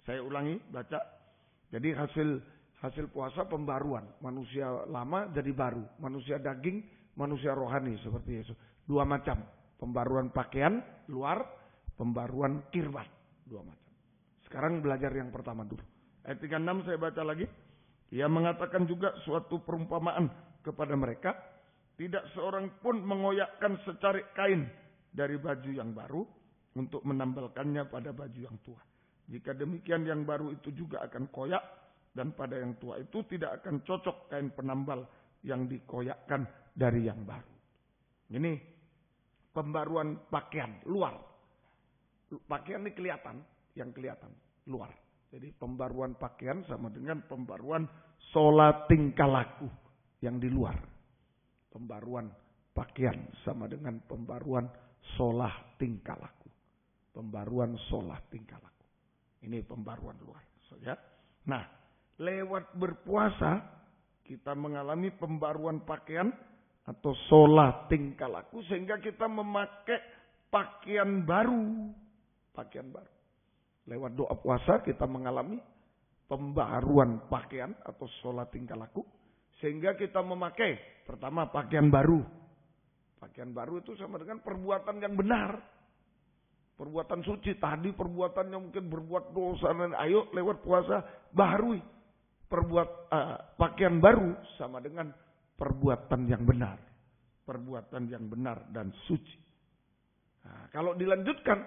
Saya ulangi, baca. Jadi hasil puasa pembaruan. Manusia lama jadi baru. Manusia daging, manusia rohani seperti Yesus. Dua macam. Pembaruan pakaian luar, pembaruan kirbat. Dua macam. Sekarang belajar yang pertama dulu. Ayat 36 saya baca lagi. Ia mengatakan juga suatu perumpamaan kepada mereka. Tidak seorang pun mengoyakkan secarik kain dari baju yang baru untuk menambalkannya pada baju yang tua. Jika demikian yang baru itu juga akan koyak, dan pada yang tua itu tidak akan cocok kain penambal yang dikoyakkan dari yang baru. Ini pembaruan pakaian luar. Pakaian ini kelihatan, yang kelihatan luar. Jadi pembaruan pakaian sama dengan pembaruan sola tingkah laku yang di luar. Pembaruan pakaian sama dengan pembaruan solah tingkah laku. Pembaruan solah tingkah laku. Ini pembaruan luar. Ya. Nah, lewat berpuasa kita mengalami pembaruan pakaian atau solah tingkah laku sehingga kita memakai pakaian baru. Pakaian baru. Lewat doa puasa kita mengalami pembaruan pakaian atau solah tingkah laku sehingga kita memakai pertama pakaian baru. Pakaian baru itu sama dengan perbuatan yang benar. Perbuatan suci, tadi perbuatan yang mungkin berbuat dosa, dan ayo lewat puasa baharui. Pakaian baru sama dengan perbuatan yang benar. Perbuatan yang benar dan suci. Nah, kalau dilanjutkan,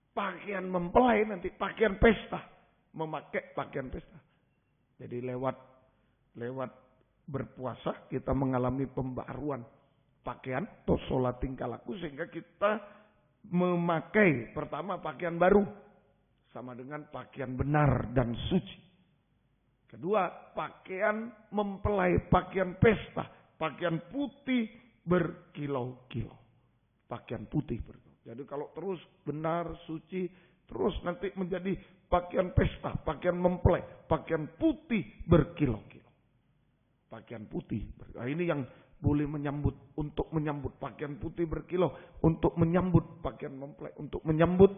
pakaian mempelai nanti, pakaian pesta. Memakai pakaian pesta. Jadi lewat berpuasa kita mengalami pembaruan pakaian atau sola tingkah laku sehingga kita memakai pertama pakaian baru sama dengan pakaian benar dan suci. Kedua, pakaian mempelai, pakaian pesta, pakaian putih berkilau-kilau. Pakaian putih berkilau. Jadi kalau terus benar, suci, terus nanti menjadi pakaian pesta, pakaian mempelai, pakaian putih berkilau-kilau. Pakaian putih berkilau. Nah, ini yang boleh menyambut, untuk menyambut pakaian putih berkilau, untuk menyambut pakaian mempelai, untuk menyambut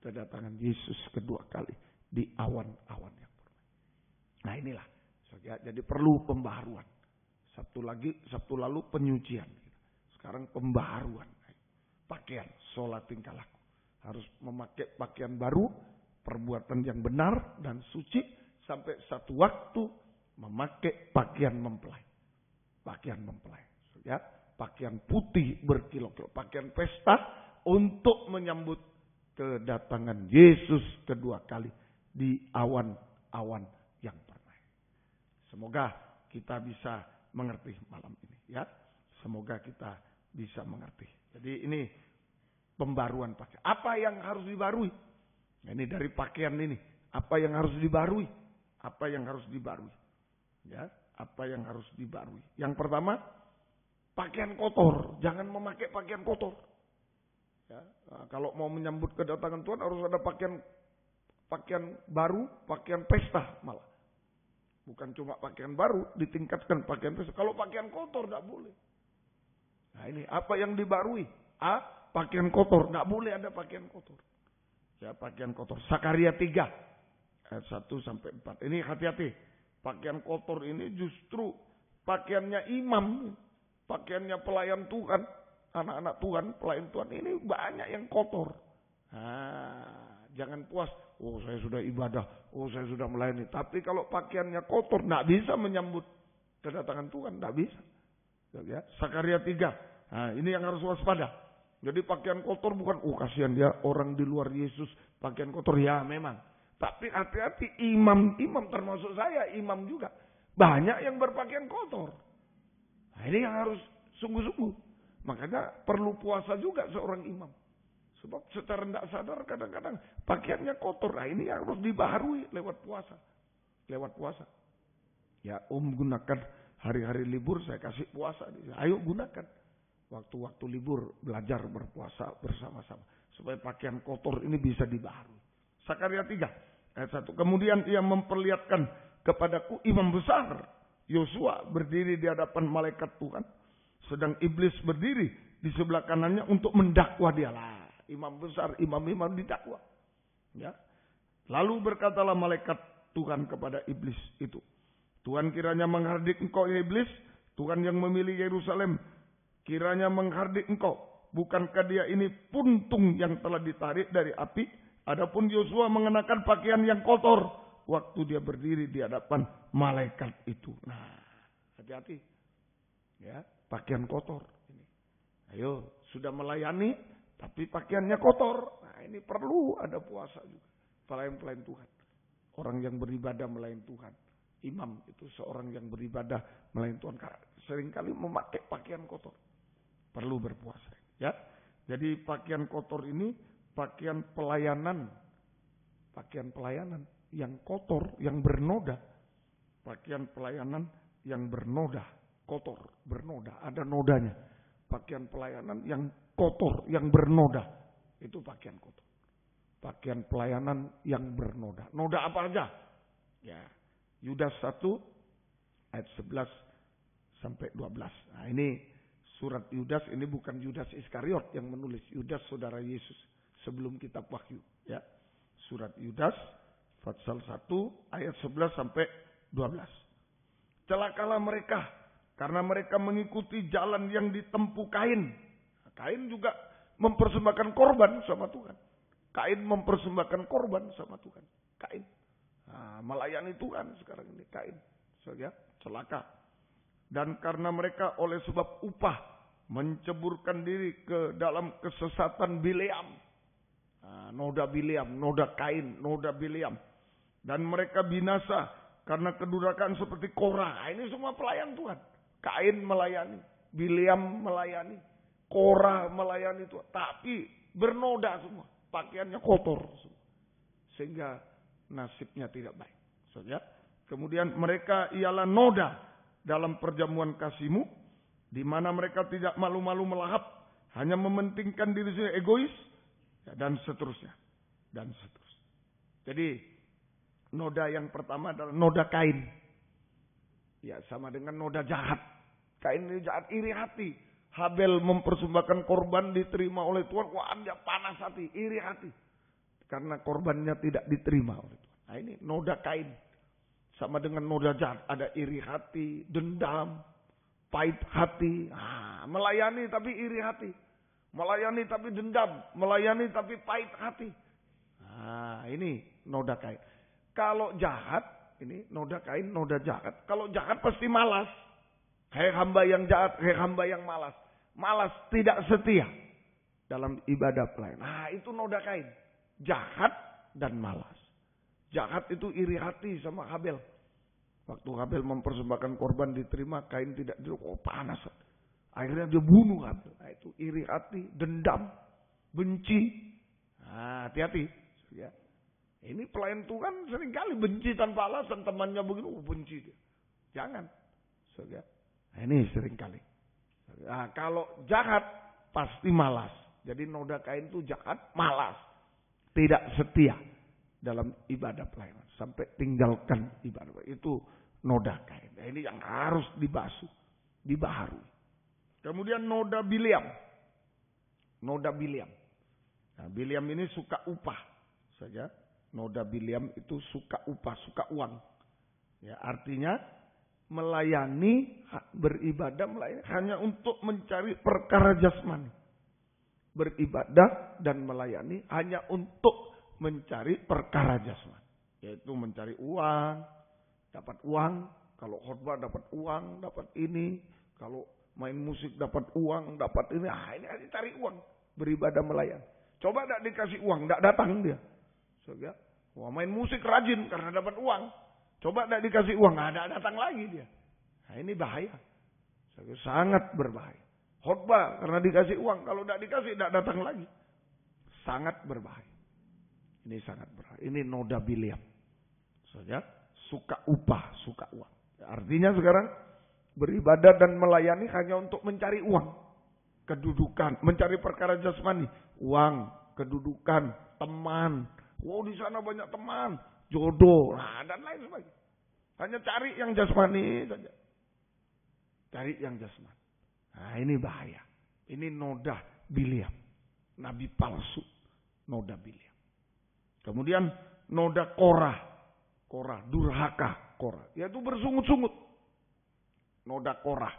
kedatangan Yesus kedua kali di awan-awan yang permai. Nah inilah, jadi perlu pembaharuan. Sabtu lalu penyucian, sekarang pembaharuan. Pakaian, sola tingkah laku, harus memakai pakaian baru, perbuatan yang benar dan suci sampai satu waktu memakai pakaian mempelai. Pakaian mempelai, ya, pakaian putih berkilau-kilau, pakaian pesta untuk menyambut kedatangan Yesus kedua kali di awan-awan yang permai. Semoga kita bisa mengerti malam ini, ya. Semoga kita bisa mengerti. Jadi ini pembaruan pakaian. Apa yang harus dibarui? Nah, ini dari pakaian ini. Apa yang harus dibarui? Apa yang harus dibarui? Ya. Apa yang harus dibarui? Yang pertama, pakaian kotor. Jangan memakai pakaian kotor. Ya, nah, kalau mau menyambut kedatangan Tuhan harus ada pakaian baru, pakaian pesta malah. Bukan cuma pakaian baru, ditingkatkan pakaian pesta. Kalau pakaian kotor tidak boleh. Nah ini apa yang dibarui? Pakaian kotor. Tidak boleh ada pakaian kotor. Ya, pakaian kotor. Sakaria 3 ayat 1-4. Ini hati-hati. Pakaian kotor ini justru pakaiannya imam, pakaiannya pelayan Tuhan, anak-anak Tuhan, pelayan Tuhan ini banyak yang kotor. Nah, jangan puas, oh saya sudah ibadah, oh saya sudah melayani. Tapi kalau pakaiannya kotor, tidak bisa menyambut kedatangan Tuhan, tidak bisa. Ya, Sakaria 3, nah ini yang harus waspada. Jadi pakaian kotor bukan, oh kasihan dia orang di luar Yesus, pakaian kotor, ya memang. Tapi hati-hati, imam termasuk saya, imam juga. Banyak yang berpakaian kotor. Nah ini yang harus sungguh-sungguh. Makanya perlu puasa juga seorang imam. Sebab secara tidak sadar kadang-kadang pakaiannya kotor. Nah ini yang harus dibaharui lewat puasa. Lewat puasa. Ya gunakan hari-hari libur saya kasih puasa. Ayo gunakan. waktu-waktu libur belajar berpuasa bersama-sama supaya pakaian kotor ini bisa dibaharui. Sakaria 3 ayat 1. Kemudian ia memperlihatkan kepadaku imam besar Yosua berdiri di hadapan malaikat Tuhan, sedang iblis berdiri di sebelah kanannya untuk mendakwa dia. Lah, imam besar, imam-imam didakwa. Ya. Lalu berkatalah malaikat Tuhan kepada iblis itu, Tuhan kiranya menghardik engkau ya iblis, Tuhan yang memilih Yerusalem kiranya menghardik engkau. Bukankah dia ini puntung yang telah ditarik dari api? Adapun Yosua mengenakan pakaian yang kotor waktu dia berdiri di hadapan malaikat itu. Nah, hati-hati. Ya, pakaian kotor ini. Ayo, sudah melayani tapi pakaiannya kotor. Nah, ini perlu ada puasa juga. Pelayan-pelayan Tuhan. Orang yang beribadah melayani Tuhan. Imam itu seorang yang beribadah melayani Tuhan. Seringkali memakai pakaian kotor. Perlu berpuasa. Ya, jadi pakaian kotor ini pakaian pelayanan. Pakaian pelayanan yang kotor, yang bernoda. Pakaian pelayanan yang bernoda. Kotor, bernoda, ada nodanya. Pakaian pelayanan yang kotor, yang bernoda. Itu pakaian kotor. Pakaian pelayanan yang bernoda. Noda apa aja? Ya, Yudas 1 ayat 11 sampai 12. Nah, ini surat Yudas, ini bukan Yudas Iskariot yang menulis. Yudas saudara Yesus sebelum kitab Wahyu. Ya, surat Yudas pasal 1 ayat 11 sampai 12. Celakalah mereka karena mereka mengikuti jalan yang ditempuh Kain. Kain juga mempersembahkan korban sama Tuhan. Kain mempersembahkan korban sama Tuhan. Kain melayani Tuhan sekarang ini. Kain, ya, celaka. Dan karena mereka oleh sebab upah menceburkan diri ke dalam kesesatan Bileam. Noda Bileam, noda Kain, noda Bileam. Dan mereka binasa karena kedurhakaan seperti Korah. Ini semua pelayan Tuhan. Kain melayani, Bileam melayani, Korah melayani Tuhan. Tapi bernoda semua, pakaiannya kotor semua. Sehingga nasibnya tidak baik. Ya. Kemudian mereka ialah noda dalam perjamuan kasih-Mu, di mana mereka tidak malu-malu melahap, hanya mementingkan diri sendiri, egois, ya, dan seterusnya. Dan seterusnya. Jadi noda yang pertama adalah noda Kain. Ya, sama dengan noda jahat. Kain ini jahat, iri hati. Habel mempersembahkan korban diterima oleh Tuhan. Wah, dia panas hati, iri hati. Karena korbannya tidak diterima oleh Tuhan. Nah, ini noda Kain. Sama dengan noda jahat. Ada iri hati, dendam, pahit hati. Melayani tapi iri hati. Melayani tapi dendam. Melayani tapi pahit hati. Ini noda Kain. Kalau jahat, ini noda Kain, noda jahat. Kalau jahat pasti malas. Hei hamba yang jahat, hei hamba yang malas. Malas, tidak setia dalam ibadah pelayan. Itu noda Kain. Jahat dan malas. Jahat itu iri hati sama Habel. Waktu Habel mempersembahkan korban diterima, Kain tidak diterima. Oh, panas. Akhirnya dia bunuh Habel. Itu iri hati, dendam, benci. Hati-hati. Ya. Ini pelayan Tuhan seringkali benci tanpa alasan, temannya begini, benci dia. Jangan. Ini seringkali. Kalau jahat pasti malas. Jadi noda Kain itu jahat, malas, tidak setia dalam ibadah pelayanan sampai tinggalkan ibadah. Itu noda Kain. Ini yang harus dibasuh, dibaharui. Kemudian noda Bileam. Noda Bileam. Bileam ini suka upah saja. Noda Bileam itu suka upah, suka uang. Ya, artinya melayani, beribadah melayani hanya untuk mencari perkara jasmani. Beribadah dan melayani hanya untuk mencari perkara jasmani. Yaitu mencari uang, dapat uang. Kalau khotbah dapat uang, dapat ini. Kalau main musik dapat uang, dapat ini. Ini cari uang. Beribadah melayani. Coba tidak dikasih uang, tidak datang dia. Wah, main musik rajin karena dapat uang. Coba tidak dikasih uang, nggak datang lagi dia. Ini bahaya. Sangat berbahaya. Khotbah karena dikasih uang, kalau tidak dikasih tidak datang lagi. Sangat berbahaya. Ini sangat berbahaya. Ini noda Bileam. Suka upah, suka uang. Artinya sekarang beribadah dan melayani hanya untuk mencari uang. kedudukan, mencari perkara jasmani, uang, kedudukan, teman. Wow, di sana banyak teman, jodoh, dan lain sebagainya. Hanya cari yang jasmani saja. Cari yang jasmani. Nah, ini bahaya. Ini noda Biliam. Nabi palsu. Noda Biliam. Kemudian noda Korah. Korah, durhaka Korah. Yaitu bersungut-sungut. Noda Korah.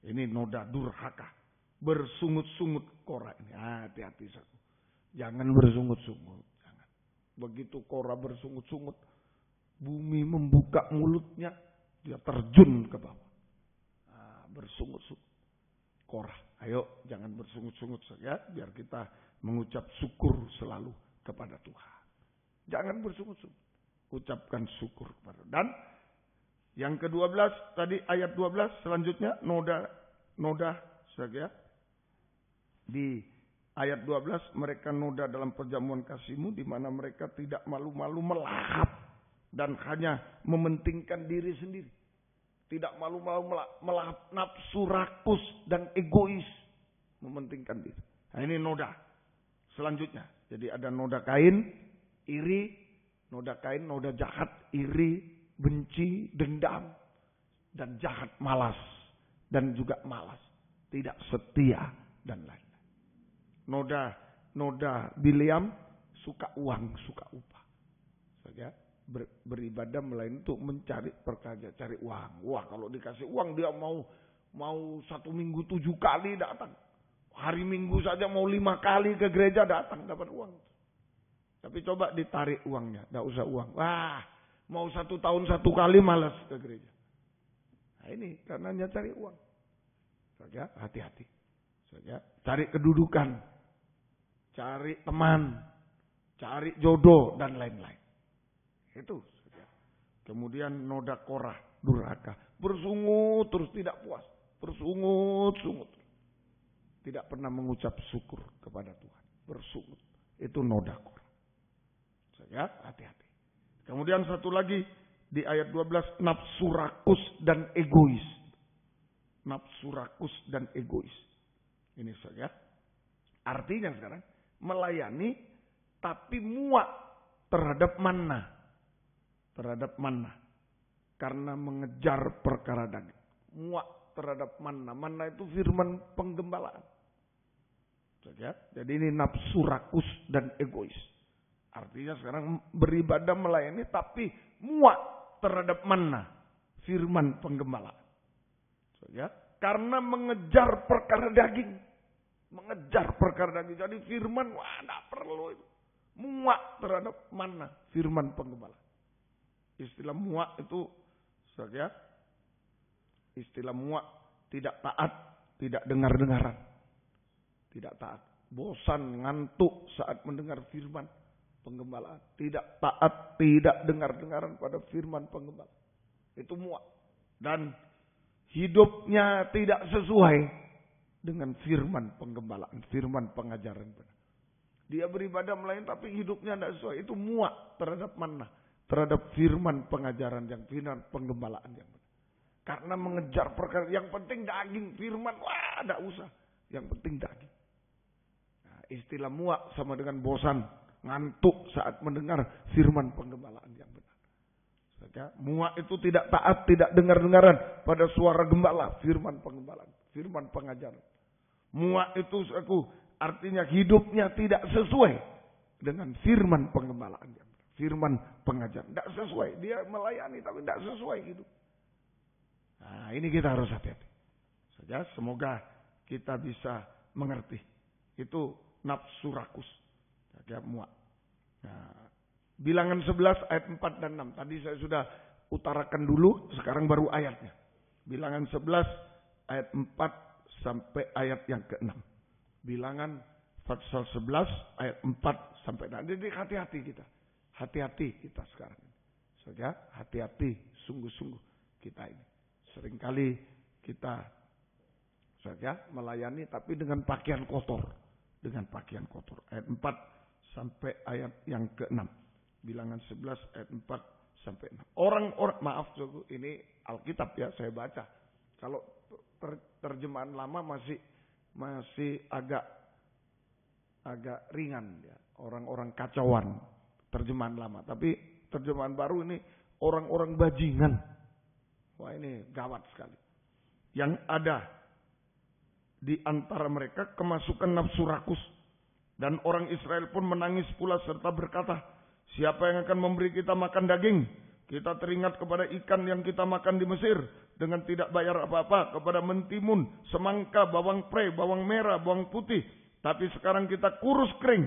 Ini noda durhaka. Bersungut-sungut Korah ini. Hati-hati satu. Jangan bersungut-sungut. Jangan. Begitu Korah bersungut-sungut, bumi membuka mulutnya, dia terjun ke bawah. Bersungut-sungut. Korah, ayo jangan bersungut-sungut saja, biar kita mengucap syukur selalu kepada Tuhan. Jangan bersungut-sungut. Ucapkan syukur kepada. Dan yang ke-12 tadi ayat 12 selanjutnya noda saja. Di ayat 12 mereka noda dalam perjamuan kasih-Mu, di mana mereka tidak malu-malu melahap dan hanya mementingkan diri sendiri. Tidak malu-malu melahap nafsu rakus dan egois. Mementingkan diri. Nah, ini noda. Selanjutnya. Jadi ada noda Kain, iri. Noda Kain, noda jahat, iri, benci, dendam. Dan jahat, malas. Dan juga malas. Tidak setia dan lain-lain. Noda Biliam, suka uang, suka upah. Saja. Beribadah melainkan untuk mencari perkara, cari uang. Wah, kalau dikasih uang dia mau 1 minggu 7 kali datang. Hari Minggu saja mau 5 kali ke gereja datang dapat uang. Tapi coba ditarik uangnya, enggak usah uang. Wah, mau 1 tahun 1 kali malas ke gereja. Nah, ini karenanya cari uang. Saja hati-hati. Saja cari kedudukan, cari teman, cari jodoh dan lain-lain. Itu saja. Kemudian noda Korah, durhaka. Bersungut terus tidak puas. Bersungut-sungut. Tidak pernah mengucap syukur kepada Tuhan. Bersungut. Itu noda Korah. Saja hati-hati. Kemudian satu lagi di ayat 12. Nafsu rakus dan egois. Nafsu rakus dan egois. Ini saja. Artinya sekarang. Melayani tapi muak terhadap manna. Terhadap manna. Karena mengejar perkara daging. Muak terhadap manna. Manna itu firman penggembalaan. Jadi ini nafsu rakus dan egois. Artinya sekarang beribadah melayani tapi muak terhadap manna. Firman penggembalaan. Karena mengejar perkara daging. Mengejar perkara daging. Jadi firman, tidak perlu itu. Muak terhadap manna. Firman penggembalaan. Istilah muak itu saja. Istilah muak tidak taat, tidak dengar-dengaran. Tidak taat, bosan, ngantuk saat mendengar firman penggembalaan. Tidak taat, tidak dengar-dengaran pada firman penggembalaan. Itu muak. Dan hidupnya tidak sesuai dengan firman penggembalaan, firman pengajaran benar. Dia beribadah melayani tapi hidupnya tidak sesuai. Itu muak terhadap manna. Terhadap firman pengajaran yang firman penggembalaan yang benar. Karena mengejar perkara yang penting daging, firman, tidak usah. Yang penting daging. Nah, istilah muak sama dengan bosan, ngantuk saat mendengar firman penggembalaan yang benar. Saja, muak itu tidak taat, tidak dengar-dengaran pada suara gembala, firman penggembalaan, firman pengajaran. Muak itu artinya hidupnya tidak sesuai dengan firman penggembalaan yang benar. Firman pengajaran. Tidak sesuai. Dia melayani tapi tidak sesuai hidup. Nah, ini kita harus hati-hati. Saja semoga kita bisa mengerti. Itu nafsu rakus. Saja muak. Nah, Bilangan 11 ayat 4 dan 6. Tadi saya sudah utarakan dulu. Sekarang baru ayatnya. Bilangan 11 ayat 4 sampai ayat yang ke-6. Bilangan pasal 11 ayat 4 sampai 6. Jadi hati-hati kita. Hati-hati kita sekarang. Saja hati-hati sungguh-sungguh kita ini. Seringkali kita saja melayani tapi dengan pakaian kotor. Dengan pakaian kotor. Ayat 4 sampai ayat yang ke-6. Bilangan 11 ayat 4 sampai 6. Orang-orang, maaf ini Alkitab ya saya baca. Kalau terjemahan lama masih masih agak ringan ya. Orang-orang kacauan terjemahan lama. Tapi terjemahan baru ini orang-orang bajingan. Wah, ini gawat sekali. Yang ada di antara mereka kemasukan nafsu rakus. Dan orang Israel pun menangis pula serta berkata, siapa yang akan memberi kita makan daging? Kita teringat kepada ikan yang kita makan di Mesir dengan tidak bayar apa-apa, kepada mentimun, semangka, bawang pre, bawang merah, bawang putih. Tapi sekarang kita kurus kering.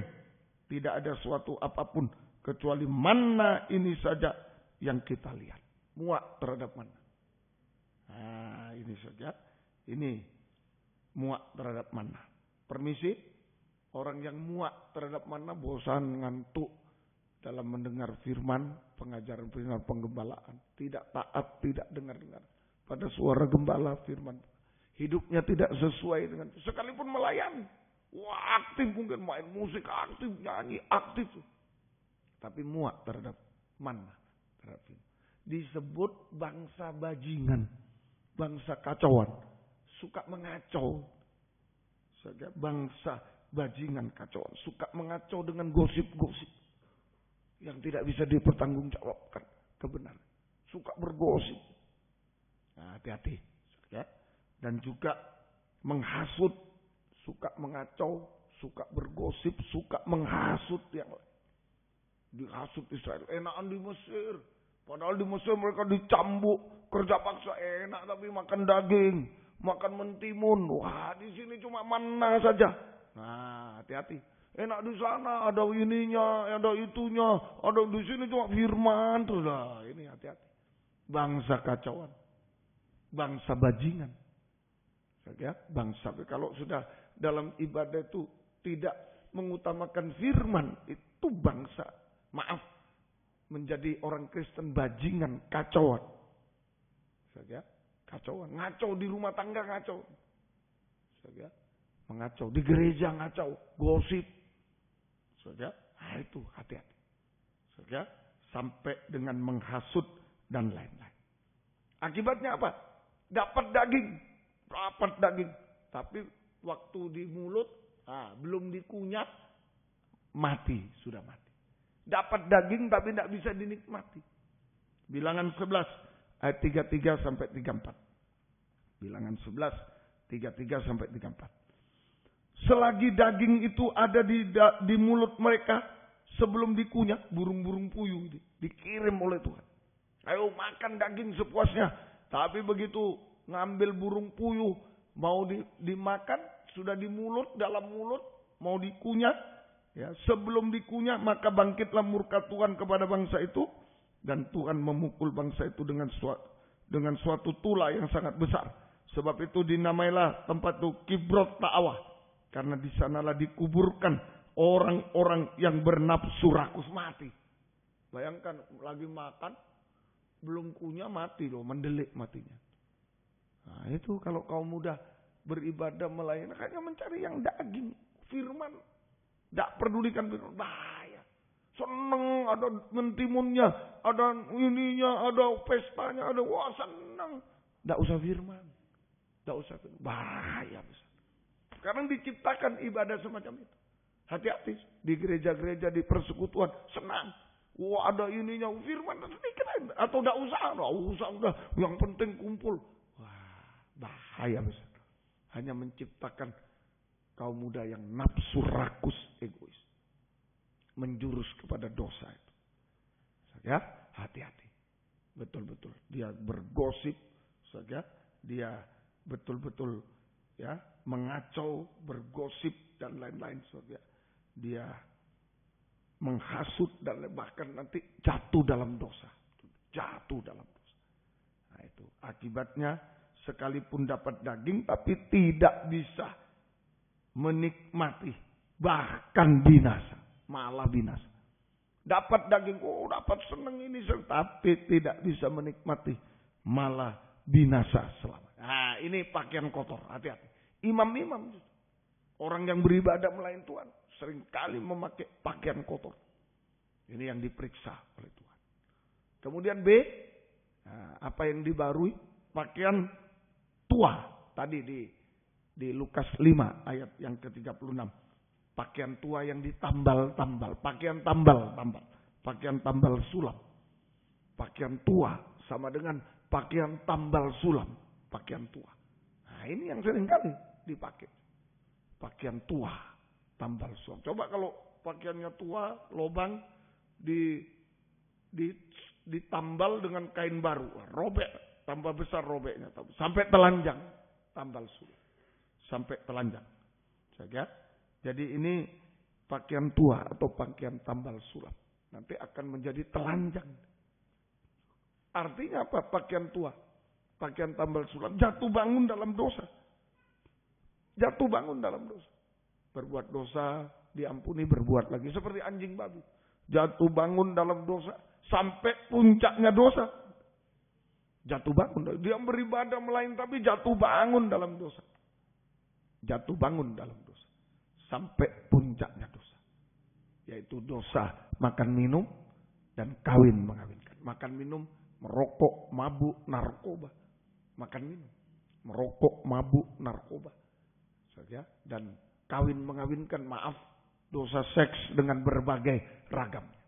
Tidak ada suatu apapun kecuali manna ini saja yang kita lihat. Muak terhadap manna. Nah, ini saja. Ini muak terhadap manna. Permisi. Orang yang muak terhadap manna, bosan, ngantuk dalam mendengar firman, pengajaran firman penggembalaan. Tidak taat, tidak dengar-dengar pada suara gembala firman. Hidupnya tidak sesuai dengan, sekalipun melayani. Wah, aktif mungkin main musik, aktif, nyanyi, aktif. Tapi muak terhadap manna, terhadap firman. Disebut bangsa bajingan, bangsa kacauan, suka mengacau. Bangsa bajingan kacauan, suka mengacau dengan gosip-gosip yang tidak bisa dipertanggungjawabkan kebenaran. Suka bergosip. Nah, hati-hati. Ya. Dan juga menghasut, suka mengacau, suka bergosip, suka menghasut yang lain. Dihasut Israel, enakan di Mesir. Padahal di Mesir mereka dicambuk, kerja paksa enak tapi makan daging, makan mentimun. Wah, di sini cuma manna saja. Nah, hati-hati. Enak di sana, ada ininya, ada itunya, ada di sini cuma firman terus lah. Ini hati-hati. Bangsa kacauan, bangsa bajingan. Ya, bangsa. Kalau sudah dalam ibadah itu tidak mengutamakan firman, itu bangsa. Maaf, menjadi orang Kristen bajingan, kacauan. Ya, kacauan, ngacau di rumah tangga ngacau. Ya. Mengacau, di gereja ngacau, gosip. Saudara, nah itu hati-hati. Saudara, sampai dengan menghasut dan lain-lain. Akibatnya apa? Dapat daging. Tapi waktu di mulut, belum dikunyah, mati, sudah mati. Dapat daging tapi tidak bisa dinikmati. Bilangan 11, ayat 33 sampai 34. Bilangan 11, 33 sampai 34. Selagi daging itu ada di mulut mereka, sebelum dikunyah, burung-burung puyuh dikirim oleh Tuhan. Ayo makan daging sepuasnya. Tapi begitu ngambil burung puyuh, mau dimakan, sudah di mulut, dalam mulut, mau dikunyah. Ya, sebelum dikunyah, maka bangkitlah murka Tuhan kepada bangsa itu. Dan Tuhan memukul bangsa itu dengan suatu tula yang sangat besar. Sebab itu dinamailah tempat itu Kibrot Ta'awah. Karena di sanalah dikuburkan orang-orang yang bernafsu rakus mati. Bayangkan lagi makan, belum kunyah mati loh, mendelik matinya. Nah itu kalau kaum muda beribadah melayani, hanya mencari yang daging, firman. Tidak pedulikan firman, bahaya. Seneng, ada mentimunnya, ada ininya, ada pestanya, ada wah seneng. Tidak usah firman. Tidak usah firman, bahaya besar. Sekarang diciptakan ibadah semacam itu. Hati-hati di gereja-gereja, di persekutuan, senang. Wah ada ininya, firman sedikit atau tidak usah udah. Yang penting kumpul. Wah bahaya besar. Hanya menciptakan kaum muda yang nafsu rakus, egois, menjurus kepada dosa itu. Ya hati-hati. Betul-betul dia bergosip, saja dia betul-betul ya mengacau, bergosip dan lain-lain, saudara. Dia menghasut dan bahkan nanti jatuh dalam dosa. Nah itu akibatnya, sekalipun dapat daging tapi tidak bisa menikmati, bahkan binasa, malah binasa. Dapat daging, dapat seneng ini, tapi tidak bisa menikmati, malah binasa selama. Nah ini pakaian kotor, hati-hati. Imam-imam, orang yang beribadah melayani Tuhan, seringkali memakai pakaian kotor. Ini yang diperiksa oleh Tuhan. Kemudian B, apa yang dibarui? Pakaian tua. Tadi Di Lukas 5 ayat yang ke-36. Pakaian tua yang ditambal-tambal. Pakaian tambal-tambal. Pakaian tambal sulam. Pakaian tua sama dengan pakaian tambal sulam. Pakaian tua. Nah ini yang seringkali dipakai. Pakaian tua, tambal sulam. Coba kalau pakaiannya tua, lobang, ditambal dengan kain baru. Robek, tambah besar robeknya. Sampai telanjang, tambal sulam. Sampai telanjang. Jadi ini pakaian tua atau pakaian tambal sulam. Nanti akan menjadi telanjang. Artinya apa pakaian tua? Pakaian tambal sulam. Jatuh bangun dalam dosa. Jatuh bangun dalam dosa. Berbuat dosa, diampuni, berbuat lagi. Seperti anjing babi. Jatuh bangun dalam dosa. Sampai puncaknya dosa. Jatuh bangun. Dia beribadah melain tapi jatuh bangun dalam dosa. Jatuh bangun dalam dosa. Sampai puncaknya dosa. Yaitu dosa makan minum dan kawin mengawinkan. Makan minum, merokok, mabuk, narkoba. Makan minum, merokok, mabuk, narkoba. Dan kawin mengawinkan, maaf, dosa seks dengan berbagai ragamnya.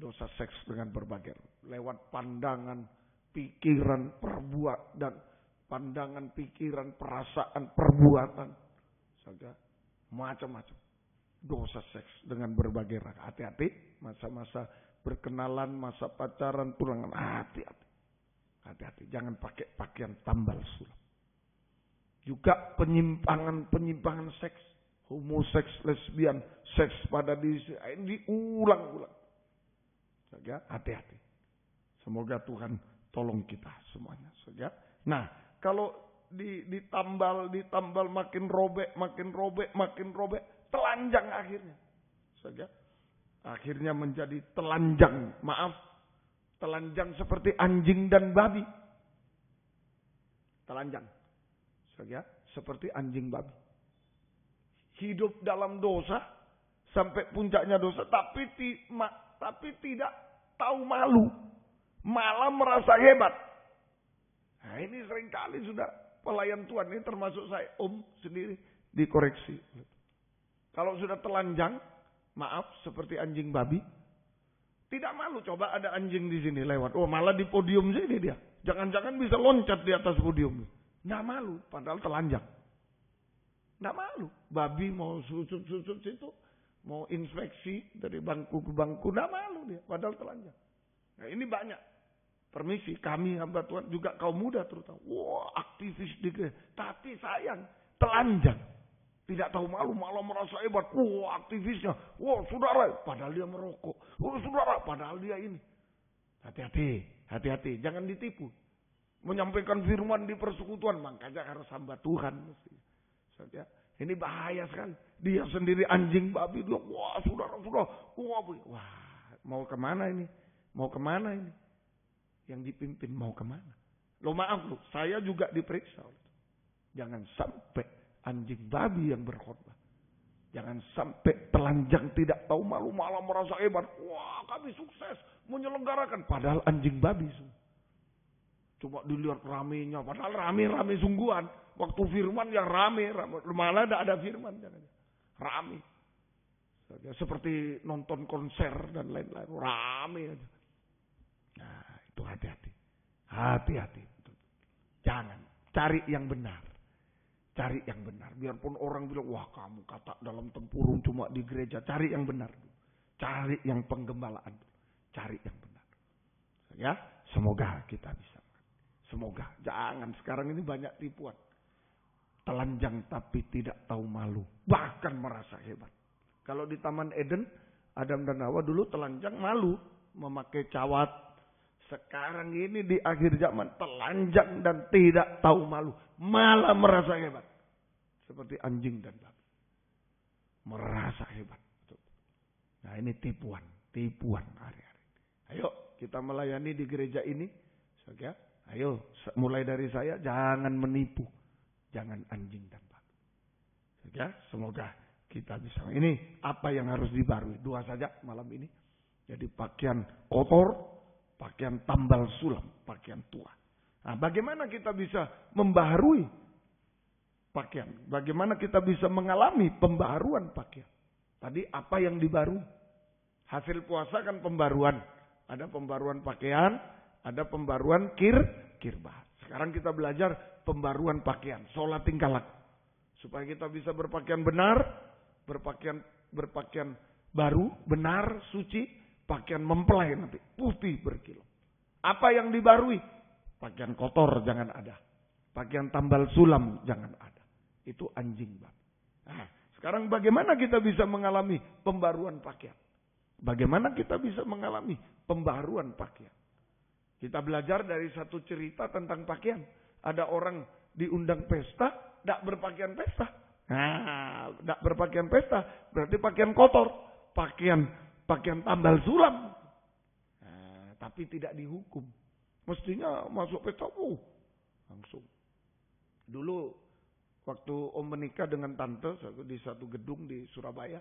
Dosa seks dengan berbagai. Lewat pandangan, pikiran, perbuatan, dan pandangan, pikiran, perasaan, perbuatan. Macam-macam. Dosa seks dengan berbagai ragam. Hati-hati, masa-masa berkenalan, masa pacaran, tulangan. Hati-hati. Hati-hati, jangan pakai pakaian tambal sulam. Juga penyimpangan seks. Homoseks, lesbian, seks pada diri. Ini diulang-ulang. Hati-hati. Semoga Tuhan tolong kita semuanya. Nah, kalau ditambal makin robek, telanjang akhirnya. Akhirnya menjadi telanjang. Maaf, telanjang seperti anjing dan babi. Telanjang. Seperti anjing babi. Hidup dalam dosa sampai puncaknya dosa, tapi tidak tahu malu, malah merasa hebat. Nah ini seringkali sudah pelayan Tuhan ini termasuk saya, sendiri dikoreksi. Kalau sudah telanjang, maaf seperti anjing babi, tidak malu. Coba ada anjing di sini lewat, malah di podium sini dia. Jangan-jangan bisa loncat di atas podium. Nggak malu, padahal telanjang. Nggak malu. Babi mau susut situ, mau inspeksi dari bangku ke bangku, nggak malu dia, padahal telanjang. Nah ini banyak. Permisi, kami hamba Tuhan juga kaum muda terutama. Aktivis di gereja. Tapi sayang, telanjang. Tidak tahu malu, malah merasa hebat. Aktivisnya. Saudara, padahal dia merokok. Saudara, padahal dia ini. Hati-hati. Jangan ditipu. Menyampaikan firman di persekutuan, makanya harus hamba Tuhan. Ini bahaya sekali. Dia sendiri anjing babi. Dia, saudara. Mau kemana ini? Yang dipimpin mau kemana? Maaf saya juga diperiksa. Jangan sampai anjing babi yang berkhotbah. Jangan sampai telanjang tidak tahu malu, malah merasa hebat. Kami sukses menyelenggarakan. Padahal anjing babi semua. Cuma dilihat ramenya, padahal rame sungguhan. Waktu firman yang rame, malah ada firman. Rame. Seperti nonton konser dan lain-lain. Rame aja. Nah, itu hati-hati. Jangan. Cari yang benar. Biarpun orang bilang, kamu kata dalam tempurung cuma di gereja. Cari yang benar. Cari yang penggembalaan. Cari yang benar. Semoga kita bisa. Semoga. Jangan. Sekarang ini banyak tipuan. Telanjang tapi tidak tahu malu. Bahkan merasa hebat. Kalau di Taman Eden, Adam dan Hawa dulu telanjang malu. Memakai cawat. Sekarang ini di akhir zaman telanjang dan tidak tahu malu. Malah merasa hebat. Seperti anjing dan babi. Merasa hebat. Nah ini tipuan hari-hari. Ayo kita melayani di gereja ini. Ayo mulai dari saya jangan menipu. Jangan anjing dan babi. Semoga kita bisa. Ini apa yang harus dibarui. 2 saja malam ini. Jadi pakaian kotor, pakaian tambal sulam, pakaian tua. Nah, bagaimana kita bisa membaharui pakaian. Bagaimana kita bisa mengalami pembaharuan pakaian. Tadi apa yang dibarui? Hasil puasa kan pembaruan. Ada pembaruan pakaian, ada pembaruan kirbah. Sekarang kita belajar pembaruan pakaian, sholat tingkah laku. Supaya kita bisa berpakaian benar, berpakaian baru, benar, suci, pakaian mempelai nanti, putih berkilau. Apa yang dibarui? Pakaian kotor jangan ada. Pakaian tambal sulam jangan ada. Itu anjing bang. Nah, sekarang bagaimana kita bisa mengalami pembaruan pakaian? Bagaimana kita bisa mengalami pembaruan pakaian? Kita belajar dari satu cerita tentang pakaian. Ada orang diundang pesta, tidak berpakaian pesta. Nah, tidak berpakaian pesta, berarti pakaian kotor. Pakaian tambal sulam. Nah, tapi tidak dihukum. Mestinya masuk pesta, langsung. Dulu waktu Om menikah dengan tante di satu gedung di Surabaya,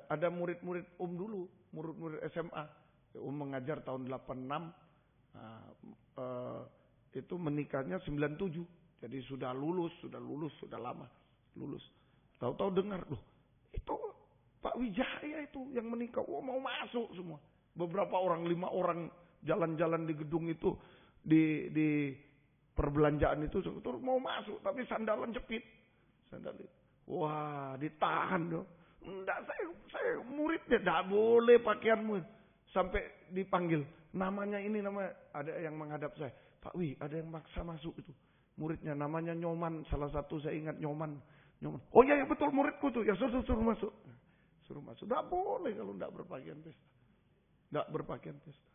ada murid-murid Om dulu, murid-murid SMA. Om mengajar tahun 86, itu menikahnya 97. Jadi sudah lulus, sudah lama lulus. Tahu-tahu dengar, loh itu Pak Wijaya itu yang menikah, mau masuk semua. Beberapa orang, 5 orang jalan-jalan di gedung itu, di perbelanjaan itu mau masuk, tapi sandalan jepit. Wah, ditahan dong. Enggak, saya muridnya, enggak boleh pakaianmu. Sampai dipanggil, namanya ada yang menghadap saya. Pak Wi, ada yang maksa masuk itu. Muridnya namanya Nyoman, salah satu saya ingat Nyoman. Oh iya, betul muridku tuh. Ya suruh masuk. Suruh masuk. Enggak boleh kalau enggak berpakaian pesta. Enggak berpakaian pesta.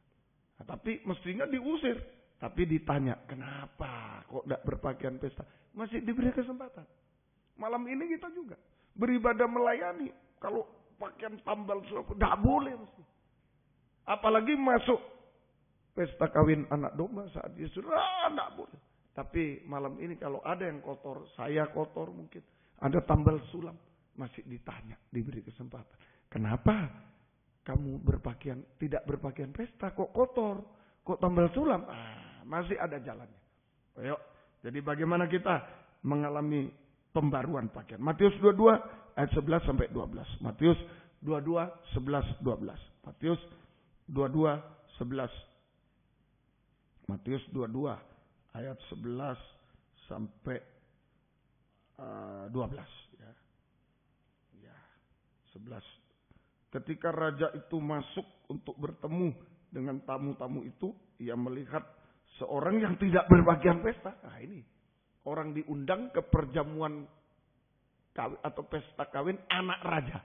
Nah, tapi mestinya diusir. Tapi ditanya, kenapa kok tidak berpakaian pesta? Masih diberi kesempatan. Malam ini kita juga beribadah melayani. Kalau pakaian tambal sulam, tidak boleh mesti. Apalagi masuk pesta kawin anak domba saat dia sudah tidak boleh. Tapi malam ini kalau ada yang kotor, saya kotor mungkin, ada tambal sulam, masih ditanya, diberi kesempatan. Kenapa kamu tidak berpakaian pesta, kok kotor, kok tambal sulam? Masih ada jalannya. Ayo, jadi bagaimana kita mengalami pembaruan pakaian? Matius 22 ayat 11 sampai 12. Matius 22 11 12. Matius 22 11. Matius 22 ayat 11 sampai 12 ya. 11. Ketika raja itu masuk untuk bertemu dengan tamu-tamu itu, ia melihat seorang yang tidak berpakaian pesta. Nah ini, orang diundang ke perjamuan kawin atau pesta kawin anak raja.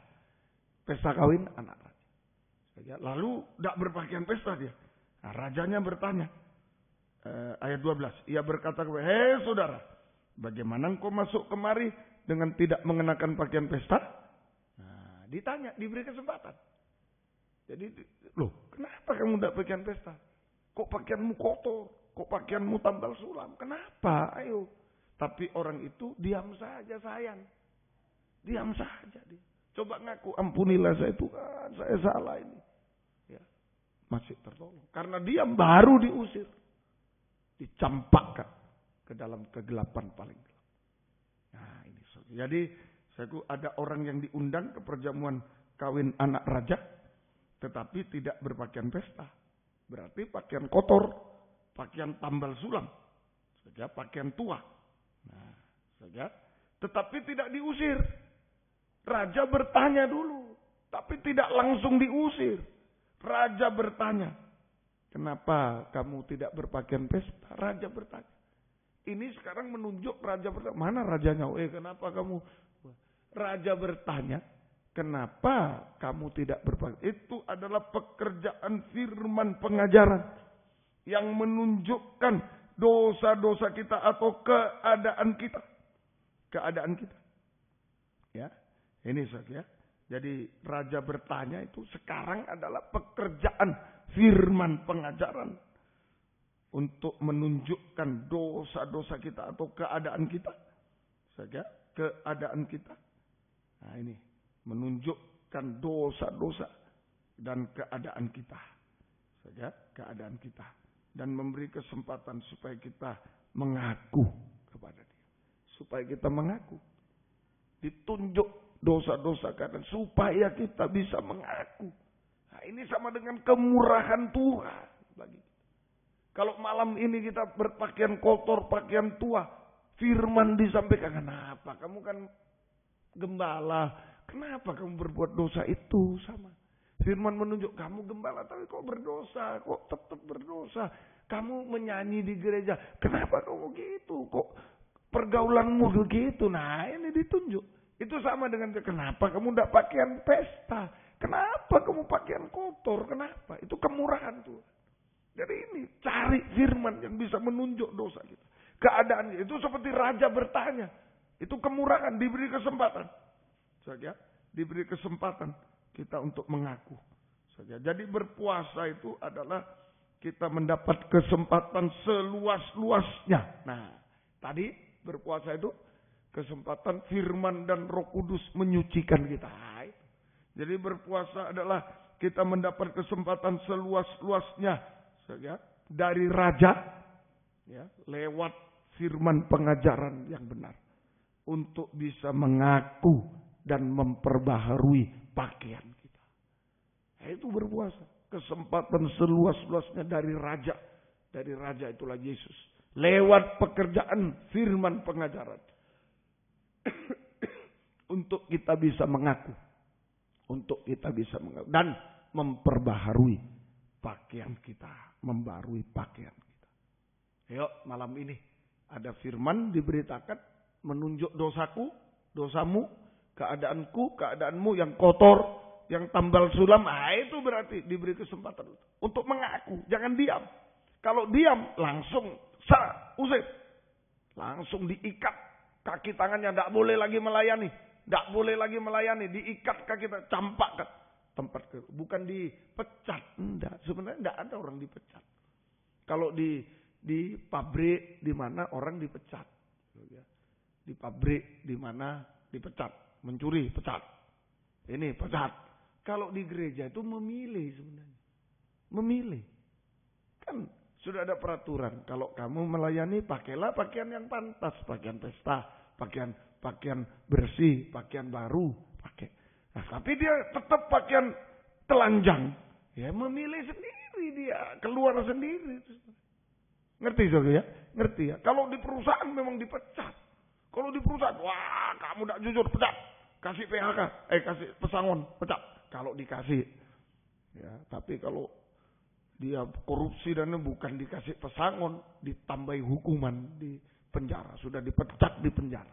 Pesta kawin anak raja. Lalu tidak berpakaian pesta dia. Nah, rajanya bertanya, ayat 12. Ia berkata kepada, hei saudara, bagaimana engkau masuk kemari dengan tidak mengenakan pakaian pesta? Nah, ditanya, diberi kesempatan. Jadi, loh kenapa kamu tidak pakaian pesta? Kok pakaianmu kotor? Kok pakaianmu tambal sulam? Kenapa? Ayo. Tapi orang itu diam saja sayang. Diam saja dia. Coba ngaku, ampunilah saya Tuhan, saya salah ini. Ya, masih tertolong. Karena dia baru diusir. Dicampakkan ke dalam kegelapan paling gelap. Nah ini. Jadi ada orang yang diundang ke perjamuan kawin anak raja, tetapi tidak berpakaian pesta. Berarti pakaian kotor, pakaian tambal sulam, pakaian tua. Nah, tetapi tidak diusir. Raja bertanya dulu, tapi tidak langsung diusir. Raja bertanya, kenapa kamu tidak berpakaian pesta? Raja bertanya. Ini sekarang menunjuk raja bertanya. Mana rajanya? Kenapa kamu? Raja bertanya, kenapa kamu tidak berpakaian? Itu adalah pekerjaan firman pengajaran yang menunjukkan dosa-dosa kita atau keadaan kita. Keadaan kita. Ya, ini saja. Jadi raja bertanya itu sekarang adalah pekerjaan firman pengajaran untuk menunjukkan dosa-dosa kita atau keadaan kita. Saja keadaan kita. Nah ini menunjukkan dosa-dosa dan keadaan kita. Saja keadaan kita. Dan memberi kesempatan supaya kita mengaku kepada dia. supaya kita mengaku. Ditunjuk dosa-dosa kanan supaya kita bisa mengaku. Nah, ini sama dengan kemurahan Tuhan bagi kita. Kalau malam ini kita berpakaian kotor, pakaian tua, firman disampaikan, kenapa? Kamu kan gembala, kenapa kamu berbuat dosa itu? Sama. Firman menunjuk, kamu gembala tapi kok berdosa, kok tetap berdosa. Kamu menyanyi di gereja, kenapa kamu gitu? Kok pergaulanmu begitu? Nah, ini ditunjuk. Itu sama dengan kenapa kamu tidak pakaian pesta? Kenapa kamu pakaian kotor? Kenapa? Itu kemurahan Tuhan. Jadi ini cari firman yang bisa menunjuk dosa kita. Keadaan itu seperti raja bertanya. Itu kemurahan, diberi kesempatan. Saja, diberi kesempatan kita untuk mengaku. Saja. Jadi berpuasa itu adalah kita mendapat kesempatan seluas-luasnya. Nah, tadi berpuasa itu kesempatan firman dan Roh Kudus menyucikan kita. Jadi berpuasa adalah kita mendapat kesempatan seluas-luasnya saja dari raja ya, lewat firman pengajaran yang benar untuk bisa mengaku dan memperbaharui pakaian kita. Nah, itu berpuasa, kesempatan seluas-luasnya dari raja. Dari raja itulah Yesus. Lewat pekerjaan firman pengajaran. Untuk kita bisa mengaku. Untuk kita bisa mengaku. Dan memperbaharui pakaian kita. Membarui pakaian kita. Yuk malam ini. Ada firman diberitakan. Menunjuk dosaku. Dosamu. Keadaanku. Keadaanmu yang kotor. Yang tambal sulam. Nah, itu berarti diberi kesempatan. Untuk mengaku. Jangan diam. Kalau diam langsung usir. Langsung diikat. Kaki tangannya tidak boleh lagi melayani. Tidak boleh lagi melayani. Diikat kaki, campakkan. Tempat bukan dipecat. Enggak. Sebenarnya tidak ada orang dipecat. Kalau di pabrik di mana orang dipecat. Di pabrik di mana dipecat. Mencuri, pecat. Ini pecat. Kalau di gereja itu memilih sebenarnya. Memilih. Kan sudah ada peraturan. Kalau kamu melayani, pakailah pakaian yang pantas. Pakaian pesta, pakaian bersih, pakaian baru. Pakai. Nah, tapi dia tetap pakaian telanjang. Ya, memilih sendiri dia. Keluar sendiri. Ngerti saudara ya? Ngerti ya? Kalau di perusahaan memang dipecat. Kalau di perusahaan, wah kamu tidak jujur, pecat. Kasih PHK, kasih pesangon, pecat. Kalau dikasih. Ya, tapi kalau dia korupsi dan bukan dikasih pesangon, ditambahi hukuman di penjara. Sudah dipecat di penjara.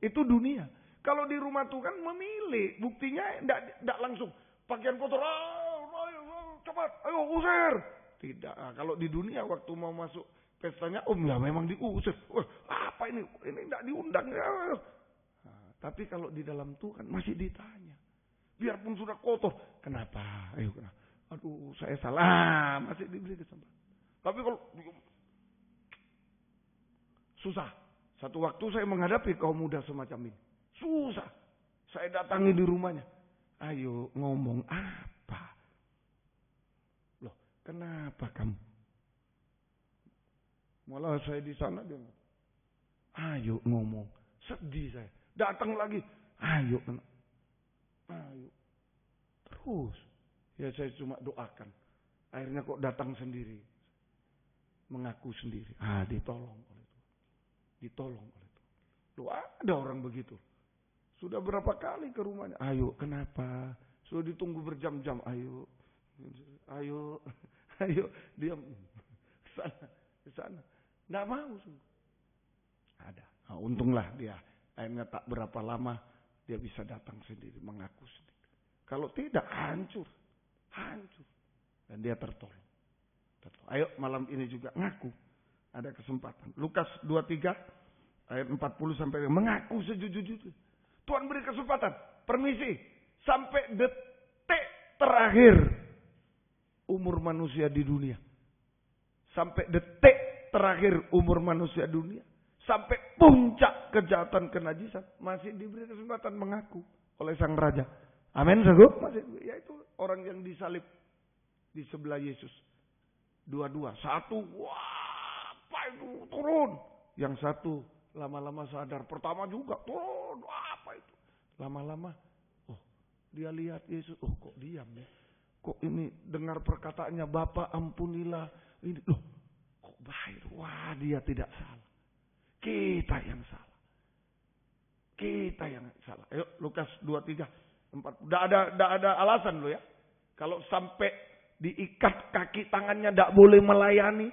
Itu dunia. Kalau di rumah Tuhan memilih. Buktinya tidak langsung. Pakaian kotor. Ayo, cepat. Ayo usir. Tidak. Nah, kalau di dunia waktu mau masuk pestanya. Ya memang diusir. Apa ini? Ini tidak diundang. Nah, tapi kalau di dalam Tuhan masih ditanya. Biarpun sudah kotor. Kenapa? Ayo kenapa? Aduh, saya salah. Masih diberi kesempatan. Tapi kalau susah. Satu waktu saya menghadapi kaum muda semacam ini. Susah. Saya datangi di rumahnya. Ayo ngomong apa? Loh, kenapa kamu? Malah saya di sana dia. Ayo ngomong. Sedih saya. Datang lagi. Ayo. Ayo. Terus. Ya saya cuma doakan. Akhirnya kok datang sendiri. Mengaku sendiri. Ditolong oleh Tuhan. Ditolong oleh Tuhan. Loh ada orang begitu. Sudah berapa kali ke rumahnya. Ayo kenapa? Sudah ditunggu berjam-jam. Ayo. Ayo. Ayo. Diam. Ke sana. Nggak mau. Ada. Nah, untunglah dia. Akhirnya tak berapa lama. Dia bisa datang sendiri. Mengaku sendiri. Kalau tidak hancur. Hancur. Dan dia tertolong. Ayo malam ini juga ngaku. Ada kesempatan. Lukas 23 ayat 40 sampai mengaku sejujur-jujurnya. Tuhan beri kesempatan. Permisi. Sampai detik terakhir umur manusia di dunia. Sampai detik terakhir umur manusia dunia. Sampai puncak kejahatan kenajisan. Masih diberi kesempatan mengaku oleh sang raja. Amin, saudara. Masih, yaitu orang yang disalib di sebelah Yesus. Dua-dua. Satu, wah, apa itu turun. Yang satu lama-lama sadar. Pertama juga, turun, apa itu? Lama-lama, oh dia lihat Yesus, oh kok diam ya? Kok ini dengar perkataannya, Bapa ampunilah. Ini, loh kok baik? Wah dia tidak salah. Kita yang salah. Kita yang salah. Ayo Lukas 23, 4. Tidak ada alasan lo ya. Kalau sampai diikat kaki tangannya tidak boleh melayani.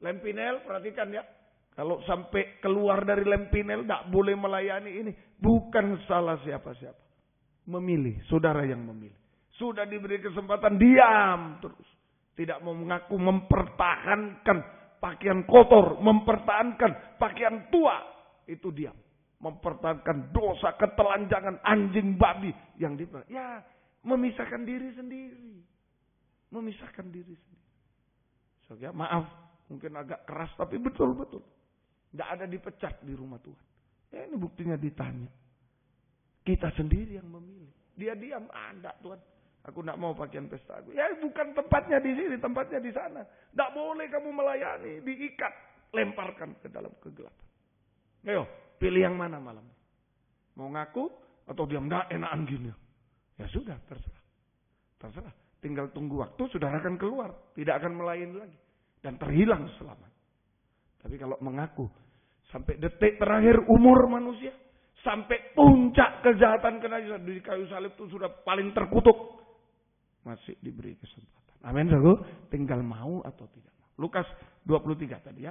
Lempinel, perhatikan ya. Kalau sampai keluar dari lempinel, tidak boleh melayani ini. Bukan salah siapa-siapa. Memilih, saudara yang memilih. Sudah diberi kesempatan, diam terus. Tidak mau mengaku, mempertahankan pakaian kotor. Mempertahankan pakaian tua. Itu diam. Mempertahankan dosa, ketelanjangan, anjing, babi. Yang ya, memisahkan diri sendiri. Memisahkan diri sendiri. So, ya, maaf, mungkin agak keras, tapi betul-betul. Tidak ada dipecat di rumah Tuhan. Ya, ini buktinya ditanya. Kita sendiri yang memilih. Dia diam, enggak Tuhan. Aku tidak mau pakaian pesta aku. Ya bukan tempatnya di sini, tempatnya di sana. Tidak boleh kamu melayani, diikat, lemparkan ke dalam kegelapan. Ayo, pilih yang mana malam? Mau ngaku atau diam? Tidak enakan gini. Ya sudah, terserah. Terserah. Tinggal tunggu waktu, saudara akan keluar. Tidak akan melayani lagi. Dan terhilang selamat. Tapi kalau mengaku, sampai detik terakhir umur manusia, sampai puncak kejahatan kenajisan di kayu salib itu sudah paling terkutuk, masih diberi kesempatan. Amin, saudara. Tinggal mau atau tidak mau. Lukas 23 tadi ya,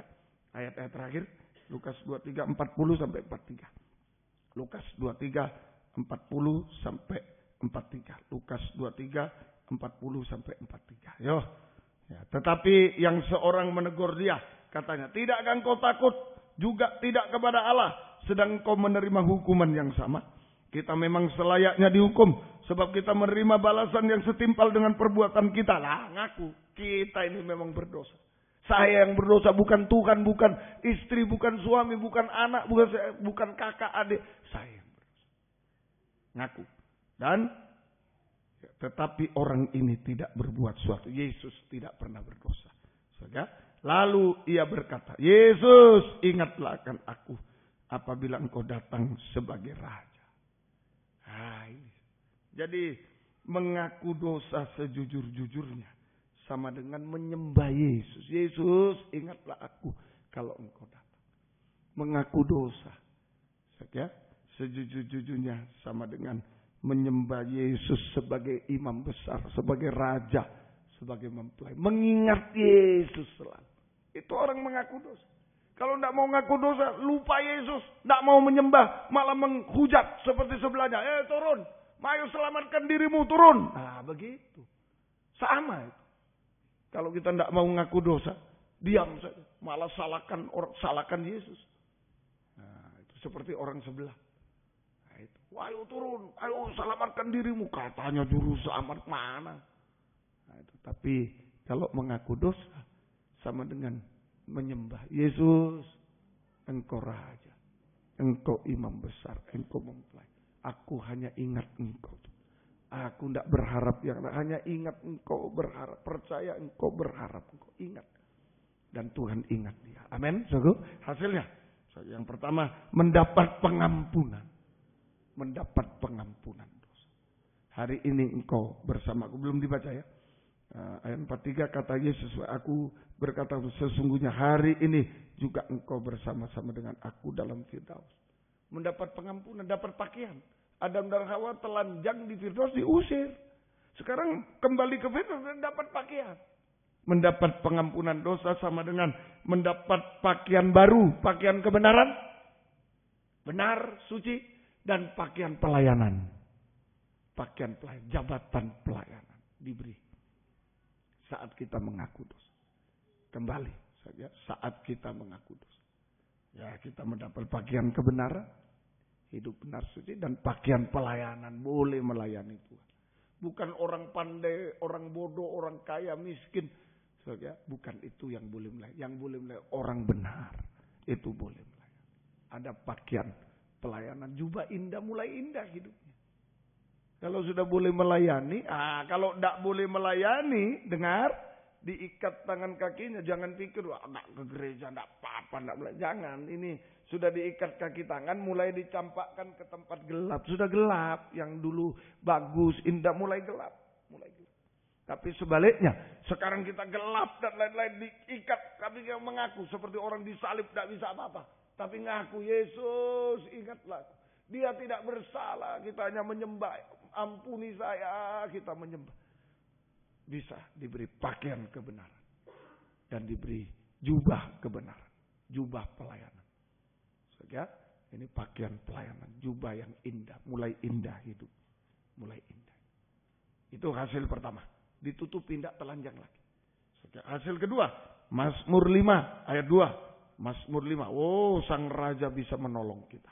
ayat-ayat terakhir. Lukas 23 40 sampai 43. Lukas 23 40 sampai 43. Lukas 23 40 sampai 43. Yo. Ya, tetapi yang seorang menegur dia, katanya, "Tidakkah engkau takut juga tidak kepada Allah, sedang engkau menerima hukuman yang sama? Kita memang selayaknya dihukum, sebab kita menerima balasan yang setimpal dengan perbuatan kita." Lah, ngaku kita ini memang berdosa. Saya yang berdosa, bukan Tuhan, bukan istri, bukan suami, bukan anak, bukan kakak, adik. Saya yang berdosa. Ngaku. Dan tetapi orang ini tidak berbuat suatu. Yesus tidak pernah berdosa. Saudara, lalu ia berkata, "Yesus, ingatlah akan aku apabila engkau datang sebagai raja." Nah, ini. Jadi mengaku dosa sejujur-jujurnya sama dengan menyembah Yesus. Yesus, ingatlah aku kalau engkau datang. Mengaku dosa, saudara, sejujur-jujurnya sama dengan menyembah Yesus sebagai imam besar, sebagai raja, sebagai mempelai. Mengingat Yesus selalu. Itu orang mengaku dosa. Kalau tidak mau mengaku dosa, lupa Yesus. Tidak mau menyembah, malah menghujat seperti sebelahnya. Turun. Ayo selamatkan dirimu, turun. Nah begitu. Sama itu. Kalau kita tidak mau mengaku dosa, diam saja. Malah salahkan Yesus. Nah itu seperti orang sebelah. Ayo turun, ayo selamatkan dirimu. Katanya juru selamat mana? Nah, itu. Tapi kalau mengaku dosa sama dengan menyembah Yesus, engkau raja, engkau imam besar, engkau mempelai. Aku hanya ingat engkau. Aku tidak berharap yang lain, hanya ingat engkau berharap, percaya engkau berharap, engkau ingat. Dan Tuhan ingat dia. Amin. So, hasilnya, yang pertama mendapat pengampunan. Mendapat pengampunan dosa. Hari ini engkau bersamaku. Belum dibaca ya. Ayat 43 kata Yesus, aku berkata sesungguhnya hari ini juga engkau bersama-sama dengan aku dalam Firdaus. Mendapat pengampunan, dapat pakaian. Adam dan Hawa telanjang di Firdaus, diusir. Sekarang kembali ke Firdaus dan dapat pakaian. Mendapat pengampunan dosa sama dengan mendapat pakaian baru, pakaian kebenaran. Benar, suci. Dan pakaian pelayanan. Pakaian pelayanan, jabatan pelayanan diberi. Saat kita mengaku dosa. Kembali saja, saat kita mengaku dosa. Ya, kita mendapat pakaian kebenaran. Hidup benar suci dan pakaian pelayanan. Boleh melayani Tuhan. Bukan orang pandai, orang bodoh, orang kaya, miskin. Saja, bukan itu yang boleh melayani. Yang boleh melayani orang benar. Itu boleh melayani. Ada pakaian pelayanan, jubah indah, mulai indah hidupnya. Kalau sudah boleh melayani, kalau tidak boleh melayani, dengar, diikat tangan kakinya, jangan pikir, enggak ke gereja, enggak apa-apa, enggak boleh. Jangan, ini Sudah diikat kaki tangan, mulai dicampakkan ke tempat gelap. Sudah gelap, yang dulu bagus, indah, mulai gelap. Tapi sebaliknya, sekarang kita gelap dan lain-lain, diikat. Kami yang mengaku seperti orang disalib, tidak bisa apa-apa. Tapi ngaku, Yesus, ingatlah. Dia tidak bersalah, kita hanya menyembah. Ampuni saya, kita menyembah. Bisa diberi pakaian kebenaran. Dan diberi jubah kebenaran. Jubah pelayanan. Ya, ini pakaian pelayanan, jubah yang indah, mulai indah hidup, mulai indah. Itu hasil pertama, ditutupi tidak telanjang lagi. Hasil kedua, Mazmur 5 ayat 2. Mazmur 5, oh sang raja bisa menolong kita.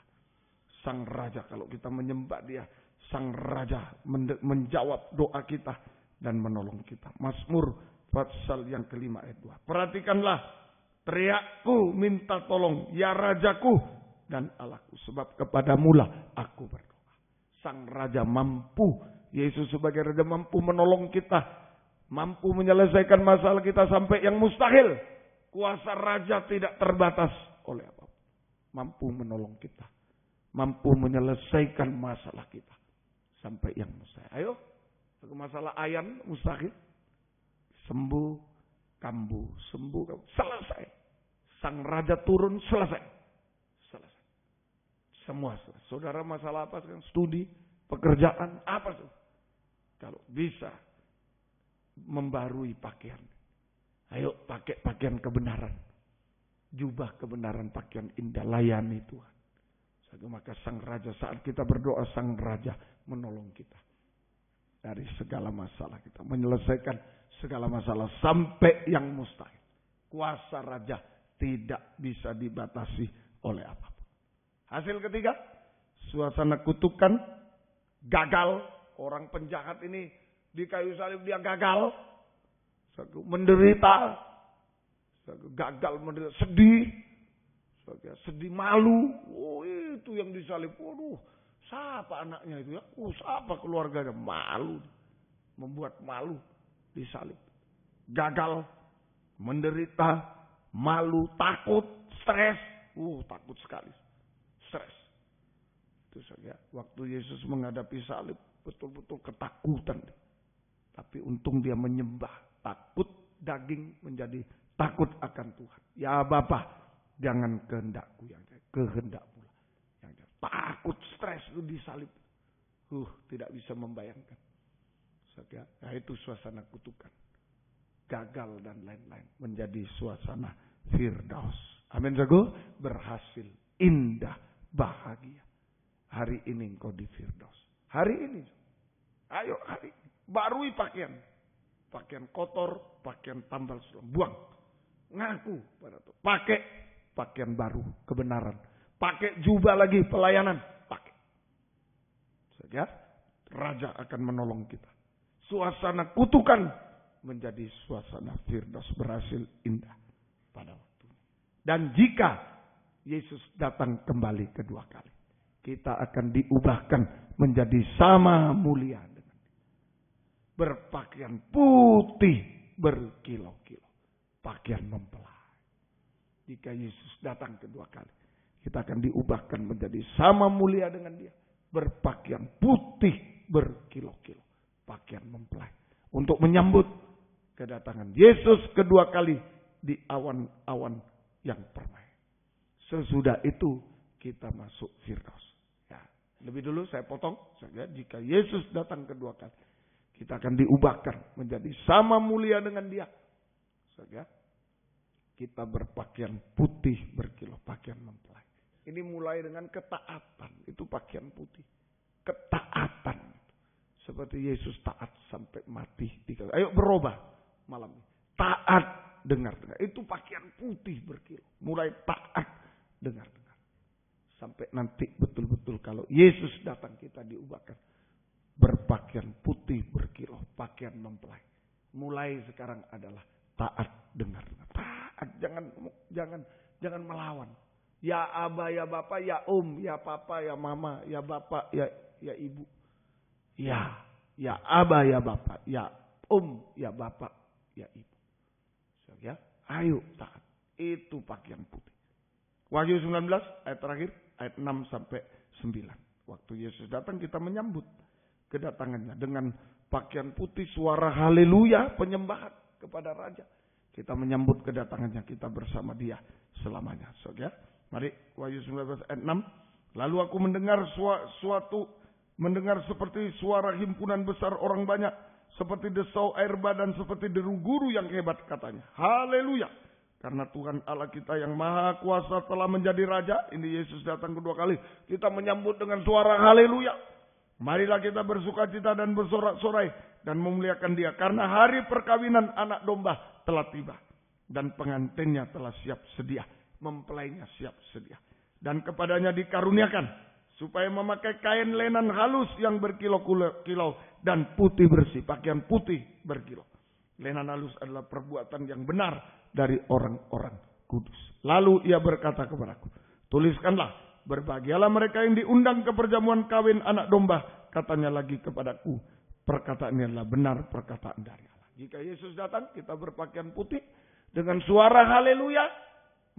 Sang raja kalau kita menyembah dia, sang raja menjawab doa kita dan menolong kita. Mazmur pasal yang kelima ayat 2. Perhatikanlah, teriakku minta tolong, ya rajaku dan Allahku, sebab kepadamulah aku berdoa. Sang raja mampu, Yesus sebagai raja mampu menolong kita, mampu menyelesaikan masalah kita sampai yang mustahil. Kuasa raja tidak terbatas oleh apapun. Mampu menolong kita, mampu menyelesaikan masalah kita sampai yang mustahil. Ayo, masalah ayan mustahil, sembuh kambuh, selesai. Sang raja turun, selesai. Semua. Saudara masalah apa sekarang? Studi, pekerjaan, apa sih? Kalau bisa membarui pakaian. Ayo pakai pakaian kebenaran. Jubah kebenaran, pakaian indah, layani Tuhan. Maka sang raja, saat kita berdoa, sang raja menolong kita. Dari segala masalah kita. Menyelesaikan segala masalah sampai yang mustahil. Kuasa raja tidak bisa dibatasi oleh apapun. Hasil ketiga, suasana kutukan, gagal. Orang penjahat ini di kayu salib dia gagal. Menderita. Gagal, menderita, sedih. Sedih, malu. Oh itu yang disalib. Waduh, siapa anaknya itu ya? Siapa keluarganya? Malu. Membuat malu disalib. Gagal, menderita, malu, takut, stres. Takut sekali. Stres. Itu saja. Waktu Yesus menghadapi salib, betul-betul ketakutan. Tapi untung dia menyembah. Takut daging menjadi takut akan Tuhan. Ya Bapa, jangan kehendakku yang jadi, kehendak pula yang jadi. Takut, stres itu disalib. Tidak bisa membayangkan. Saja. Nah, itu suasana kutukan. Gagal dan lain-lain. Menjadi suasana Firdaus. Amin jago. Berhasil. Indah. Bahagia. Hari ini engkau di Firdaus. Hari ini. Ayo hari ini. Barui pakaian. Pakaian kotor. Pakaian tambal sulam. Buang. Ngaku pada Tuhan. Pakai pakaian baru. Kebenaran. Pakai jubah lagi pelayanan. Pakai. Saja. Raja akan menolong kita. Suasana kutukan. Menjadi suasana Firdaus. Berhasil indah. Pada waktu. Dan jika Yesus datang kembali kedua kali, kita akan diubahkan menjadi sama mulia dengan Dia. Berpakaian putih berkilau-kilau, pakaian mempelai. Jika Yesus datang kedua kali, kita akan diubahkan menjadi sama mulia dengan Dia. Berpakaian putih berkilau-kilau, pakaian mempelai. Untuk menyambut kedatangan Yesus kedua kali di awan-awan yang permai. Sesudah itu kita masuk Firdaus. Ya, lebih dulu saya potong saja. Jika Yesus datang kedua kali, kita akan diubahkan menjadi sama mulia dengan Dia. Saja. Kita berpakaian putih berkilau, pakaian mempelai. Ini mulai dengan ketaatan. Itu pakaian putih. Ketaatan. Seperti Yesus taat sampai mati. Ayo berubah malam ini. Taat dengar. Itu pakaian putih berkilau. Mulai taat. Dengar. Sampai nanti betul-betul kalau Yesus datang kita diubahkan. Berpakaian putih berkilau. Pakaian mempelai. Mulai sekarang adalah taat dengar. Taat. Jangan melawan. Ya Aba, ya Bapa, ya ya Papa, ya Mama, ya Bapak, ya Ibu. Ya Aba, ya Bapa, ya ya Bapak, ya Ibu. Ya, ayo taat. Itu pakaian putih. Wahyu 19 ayat terakhir, ayat 6 sampai 9. Waktu Yesus datang kita menyambut kedatangannya dengan pakaian putih, suara haleluya, penyembahan kepada Raja. Kita menyambut kedatangannya, kita bersama Dia selamanya. Saudara, mari Wahyu 19 ayat 6. Lalu aku mendengar mendengar seperti suara himpunan besar orang banyak, seperti desau air bah dan seperti deru guru yang hebat, katanya. Haleluya. Karena Tuhan Allah kita yang maha kuasa telah menjadi Raja. Ini Yesus datang kedua kali. Kita menyambut dengan suara haleluya. Marilah kita bersukacita dan bersorak-sorai dan memuliakan Dia. Karena hari perkawinan anak domba telah tiba. Dan pengantinnya telah siap sedia. Mempelainya siap sedia. Dan kepadanya dikaruniakan supaya memakai kain lenan halus yang berkilau-kilau dan putih bersih. Pakaian putih berkilau. Lenan halus adalah perbuatan yang benar dari orang-orang kudus. Lalu ia berkata kepadaku, tuliskanlah, berbahagialah mereka yang diundang ke perjamuan kawin anak domba. Katanya lagi kepadaku, perkataan ini adalah benar perkataan dari Allah. Jika Yesus datang, kita berpakaian putih dengan suara haleluya,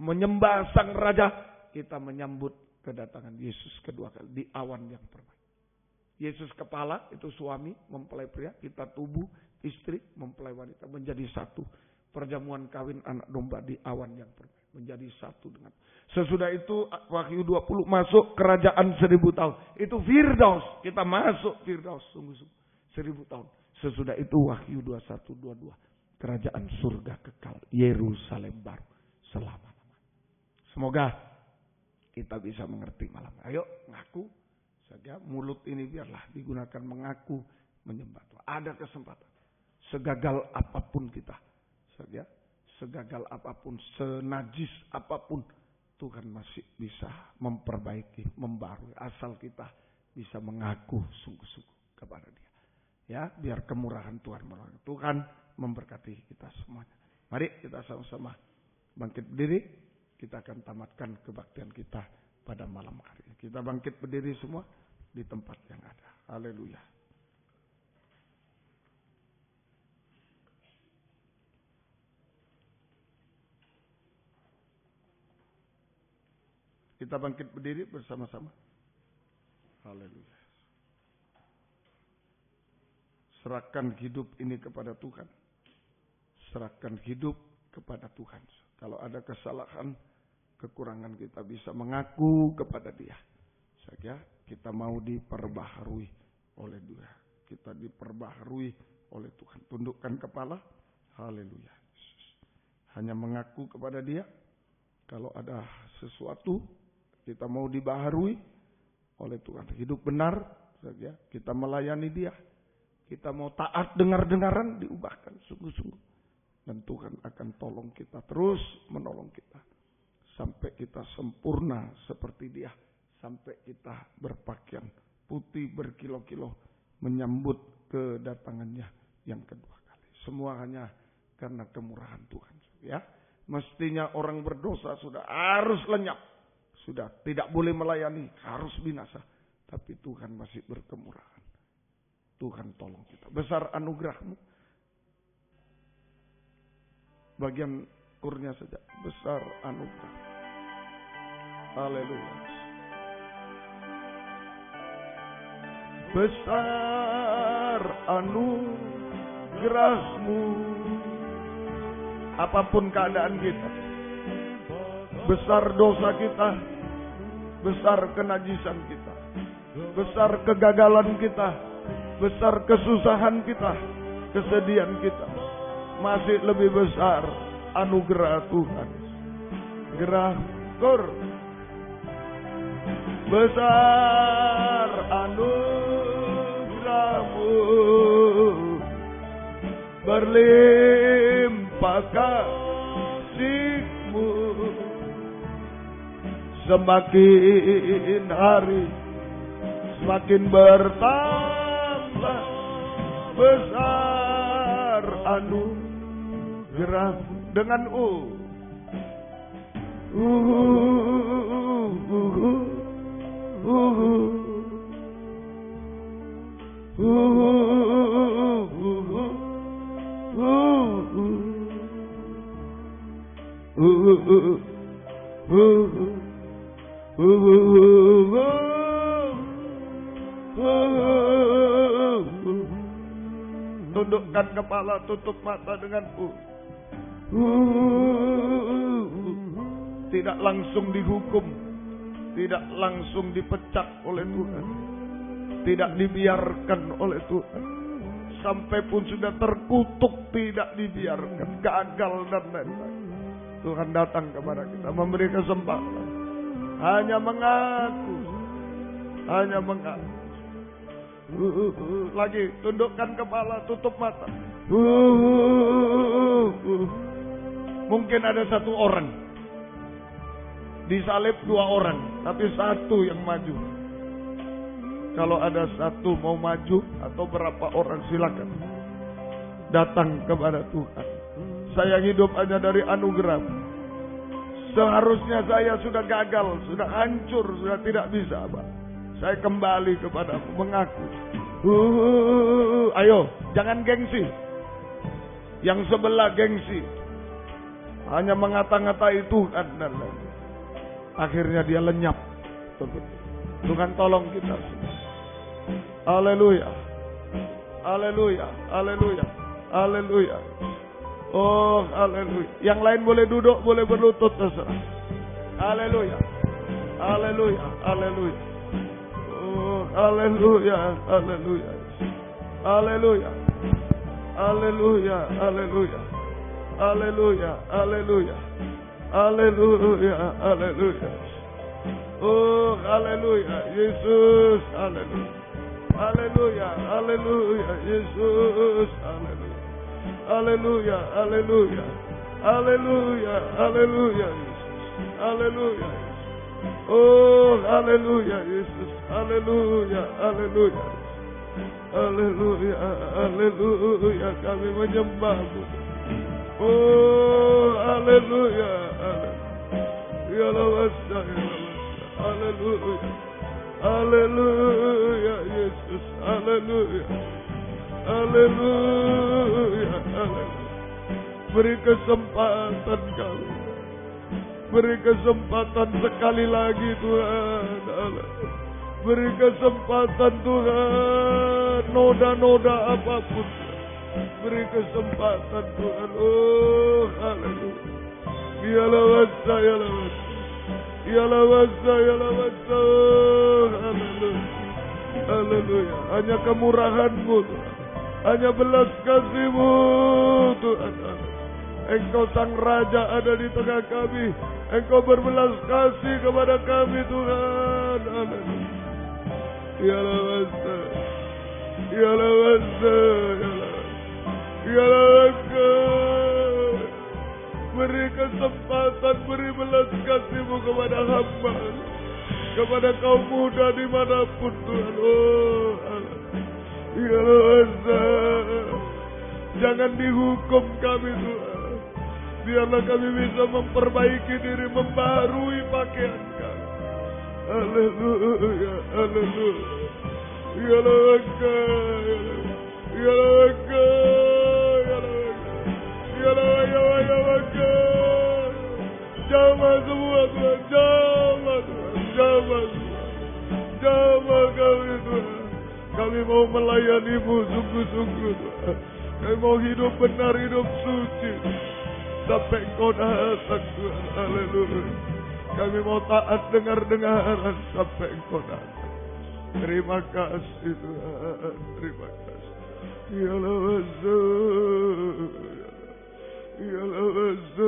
menyembah Sang Raja, kita menyambut kedatangan Yesus kedua kali di awan yang permai. Yesus kepala, itu suami mempelai pria, kita tubuh istri mempelai wanita, menjadi satu. Perjamuan kawin anak domba di awan yang permai, menjadi satu dengan. Sesudah itu Wahyu 20 masuk kerajaan 1000 tahun. Itu Firdaus, kita masuk Firdaus sungguh-sungguh 1000 tahun. Sesudah itu Wahyu 21-22, kerajaan surga kekal, Yerusalem baru selama-lamanya. Semoga kita bisa mengerti malam. Ayo ngaku saja, mulut ini biarlah digunakan mengaku menyembah Tuhan. Ada kesempatan. Segagal apapun kita saja, segagal apapun, senajis apapun, Tuhan masih bisa memperbaiki, membarui, asal kita bisa mengaku sungguh-sungguh kepada Dia. Ya, biar kemurahan Tuhan menolong. Tuhan memberkati kita semuanya. Mari kita sama-sama bangkit berdiri. Kita akan tamatkan kebaktian kita pada malam hari ini. Kita bangkit berdiri semua di tempat yang ada. Haleluya. Kita bangkit berdiri bersama-sama. Haleluya. Serahkan hidup ini kepada Tuhan. Serahkan hidup kepada Tuhan. Kalau ada kesalahan, kekurangan, kita bisa mengaku kepada Dia. Saja kita mau diperbaharui oleh Dia. Kita diperbaharui oleh Tuhan. Tundukkan kepala. Haleluya. Hanya mengaku kepada Dia. Kalau ada sesuatu, kita mau dibaharui oleh Tuhan. Hidup benar saja. Kita melayani Dia. Kita mau taat dengar-dengaran, diubahkan sungguh-sungguh. Dan Tuhan akan tolong kita, terus menolong kita. Sampai kita sempurna seperti Dia. Sampai kita berpakaian putih berkilau-kilau. Menyambut kedatangannya yang kedua kali. Semua hanya karena kemurahan Tuhan. Ya, mestinya orang berdosa sudah harus lenyap. Sudah tidak boleh melayani, harus binasa. Tapi Tuhan masih berkemurahan. Tuhan tolong kita. Besar anugerah-Mu. Bagian kurnya saja. Besar anugerah. Haleluya. Besar anugerah-Mu. Apapun keadaan kita. Besar dosa kita. Besar kenajisan kita. Besar kegagalan kita. Besar kesusahan kita. Kesedihan kita. Masih lebih besar anugerah Tuhan. Gerah kur. Besar anugerah-Mu. Berlimpah kasih-Mu. Semakin hari semakin bertambah besar anugerah dengan Tundukkan kepala, tutup mata denganku. Tidak langsung dihukum, tidak langsung dipecat oleh Tuhan, tidak dibiarkan oleh Tuhan. Sampai pun sudah terkutuk, tidak dibiarkan, gagal dan lain-lain. Tuhan datang kepada kita, memberi kesempatan. Hanya mengaku, hanya mengaku. Lagi, tundukkan kepala, tutup mata. Mungkin ada satu orang, disalib 2 orang, tapi 1 yang maju. Kalau ada 1 mau maju atau berapa orang, silakan datang kepada Tuhan. Saya hidup hanya dari anugerah. Seharusnya saya sudah gagal, sudah hancur, sudah tidak bisa, Pak. Saya kembali kepadamu, mengaku. Ayo, jangan gengsi. Yang sebelah gengsi, hanya mengata-ngatai Tuhan dan lain. Akhirnya dia lenyap. Tuhan tolong kita semua. Haleluya, haleluya, haleluya, haleluya. Oh, haleluya. Yang lain boleh duduk, boleh berlutut, terserah. Haleluya, haleluya, haleluya. Oh, haleluya, haleluya, haleluya, haleluya, haleluya, haleluya, haleluya, haleluya, haleluya. Oh, haleluya, Yesus, haleluya, haleluya, haleluya, Yesus, haleluya, haleluya, haleluya, haleluya, haleluya, Yesus, haleluya. Oh, haleluya, Yesus, haleluya, haleluya, haleluya, haleluya, kami menyembah-Mu. Oh, haleluya, ya Allah, haleluya, haleluya, Yesus, haleluya, haleluya, haleluya. Beri kesempatan kami. Beri kesempatan sekali lagi Tuhan Allah. Beri kesempatan Tuhan. Noda-noda apapun. Beri kesempatan Tuhan. Oh, haleluya. Yalah wasa, yalah wasa. Yalah wasa, yalah wasa. Haleluya. Haleluya. Hanya kemurahan-Mu Tuhan. Hanya belas kasih-Mu Tuhan. Engkau sang Raja ada di tengah kami. Engkau berbelas kasih kepada kami Tuhan. Haleluya. Yalah wasa. Yalah wasa. Yalah wasa. Beri kesempatan, beri belas kasih-Mu kepada hamba, kepada kaum muda dimanapun Tuhan. Oh Allah. Yalah wasa. Jangan dihukum kami Tuhan. Biarlah kami bisa memperbaiki diri, membaharui pakaian kami. Haleluya, haleluya. Yalah waka, yalah waka, yalah waka. Jamah semua Tuhan, jamah Tuhan, jamah Tuhan. Jamah kami Tuhan. Kami mau melayani-Mu sungguh-sungguh Tuhan. Kami mau hidup benar, hidup suci. Sampai Engkau datang Tuhan. Haleluya. Kami mau taat dengar-dengaran sampai Engkau datang. Terima kasih Tuhan. Terima kasih. Yalah wasa. Yalah wasa.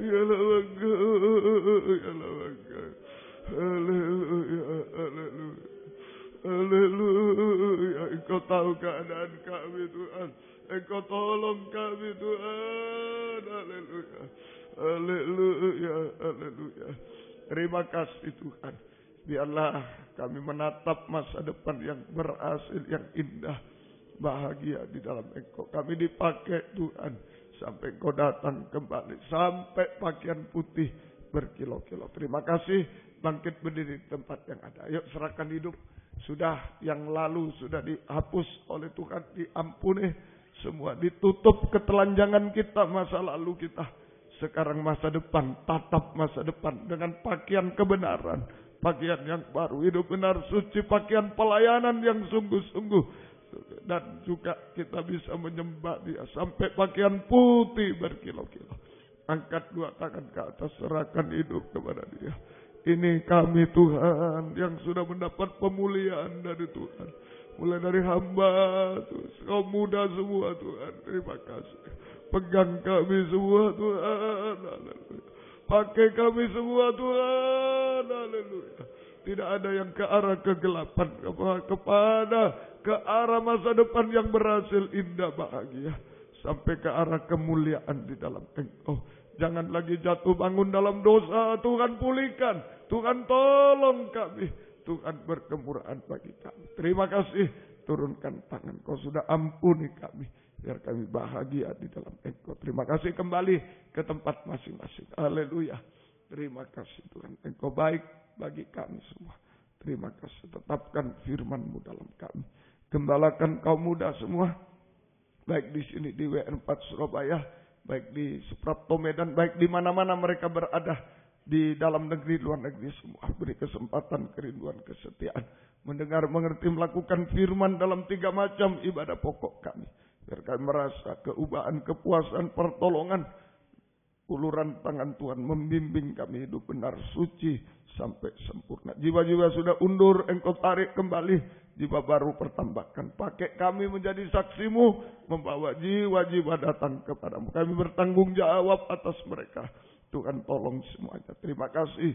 Yalah waka. Yalah waka. Haleluya. Haleluya. Haleluya. Engkau tahu keadaan kami Tuhan. Engkau tolong kami Tuhan. Haleluya. Haleluya. Haleluya. Terima kasih Tuhan. Biarlah kami menatap masa depan yang berhasil, yang indah, bahagia di dalam Engkau. Kami dipakai Tuhan sampai Engkau datang kembali, sampai pakaian putih berkilau-kilau. Terima kasih. Bangkit berdiri di tempat yang ada. Yuk serahkan hidup. Sudah yang lalu sudah dihapus oleh Tuhan, diampuni semua, ditutup ketelanjangan kita, masa lalu kita. sekarang masa depan, tatap masa depan dengan pakaian kebenaran, pakaian yang baru, hidup benar suci, pakaian pelayanan yang sungguh-sungguh. Dan juga kita bisa menyembah Dia sampai pakaian putih berkilau-kilau. Angkat dua tangan ke atas, serahkan hidup kepada Dia. Ini kami Tuhan yang sudah mendapat pemuliaan dari Tuhan. Mulai dari hamba, kaum muda semua Tuhan, terima kasih. Pegang kami semua Tuhan, haleluya. Pakai kami semua Tuhan, haleluya. Tidak ada yang ke arah kegelapan, kepada ke arah masa depan yang berhasil, indah, bahagia. Sampai ke arah kemuliaan di dalam Engkau. Jangan lagi jatuh bangun dalam dosa. Tuhan pulihkan. Tuhan tolong kami. Tuhan berkemurahan bagi kami. Terima kasih. Turunkan tangan. Kau sudah ampuni kami. Biar kami bahagia di dalam Engkau. Terima kasih, kembali ke tempat masing-masing. Haleluya. Terima kasih Tuhan. Engkau baik bagi kami semua. Terima kasih. Tetapkan firman-Mu dalam kami. Gembalakan kaum muda semua. Baik di sini di WN4 Surabaya, baik di Suprapto Medan, baik di mana-mana mereka berada, di dalam negeri, luar negeri semua. Beri kesempatan, kerinduan, kesetiaan, mendengar, mengerti, melakukan firman dalam 3 macam ibadah pokok kami. Biar kami merasa keubahan, kepuasan, pertolongan, uluran tangan Tuhan membimbing kami hidup benar, suci, sampai sempurna. Jiwa-jiwa sudah undur, Engkau tarik kembali. Jiwa baru pertambahkan. Pakai kami menjadi saksi-Mu, membawa jiwa-jiwa datang kepadamu. Kami bertanggung jawab atas mereka. Tuhan tolong semuanya. Terima kasih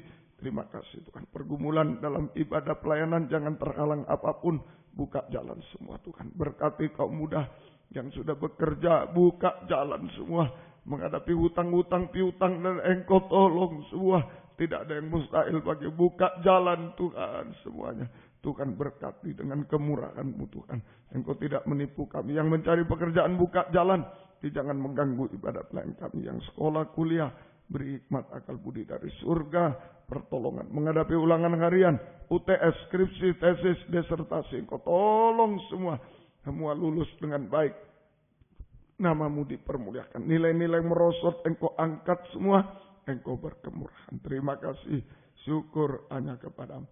Tuhan. Pergumulan dalam ibadah pelayanan jangan terhalang apapun. Buka jalan semua Tuhan. Berkati kaum muda yang sudah bekerja. Buka jalan semua. Menghadapi hutang-hutang, piutang, dan Engkau tolong semua. Tidak ada yang mustahil bagi. Buka jalan Tuhan semuanya. Tuhan berkati dengan kemurahan-Mu Tuhan. Engkau tidak menipu kami. Yang mencari pekerjaan buka jalan. Jangan mengganggu ibadah pelayan kami. Yang sekolah, kuliah, beri hikmat akal budi dari surga. Pertolongan menghadapi ulangan harian, UTS, skripsi, tesis, disertasi. Engkau tolong semua. Semua lulus dengan baik. Nama-Mu dipermuliakan. Nilai-nilai merosot Engkau angkat semua. Engkau berkemurahan. Terima kasih. Syukur hanya kepadamu.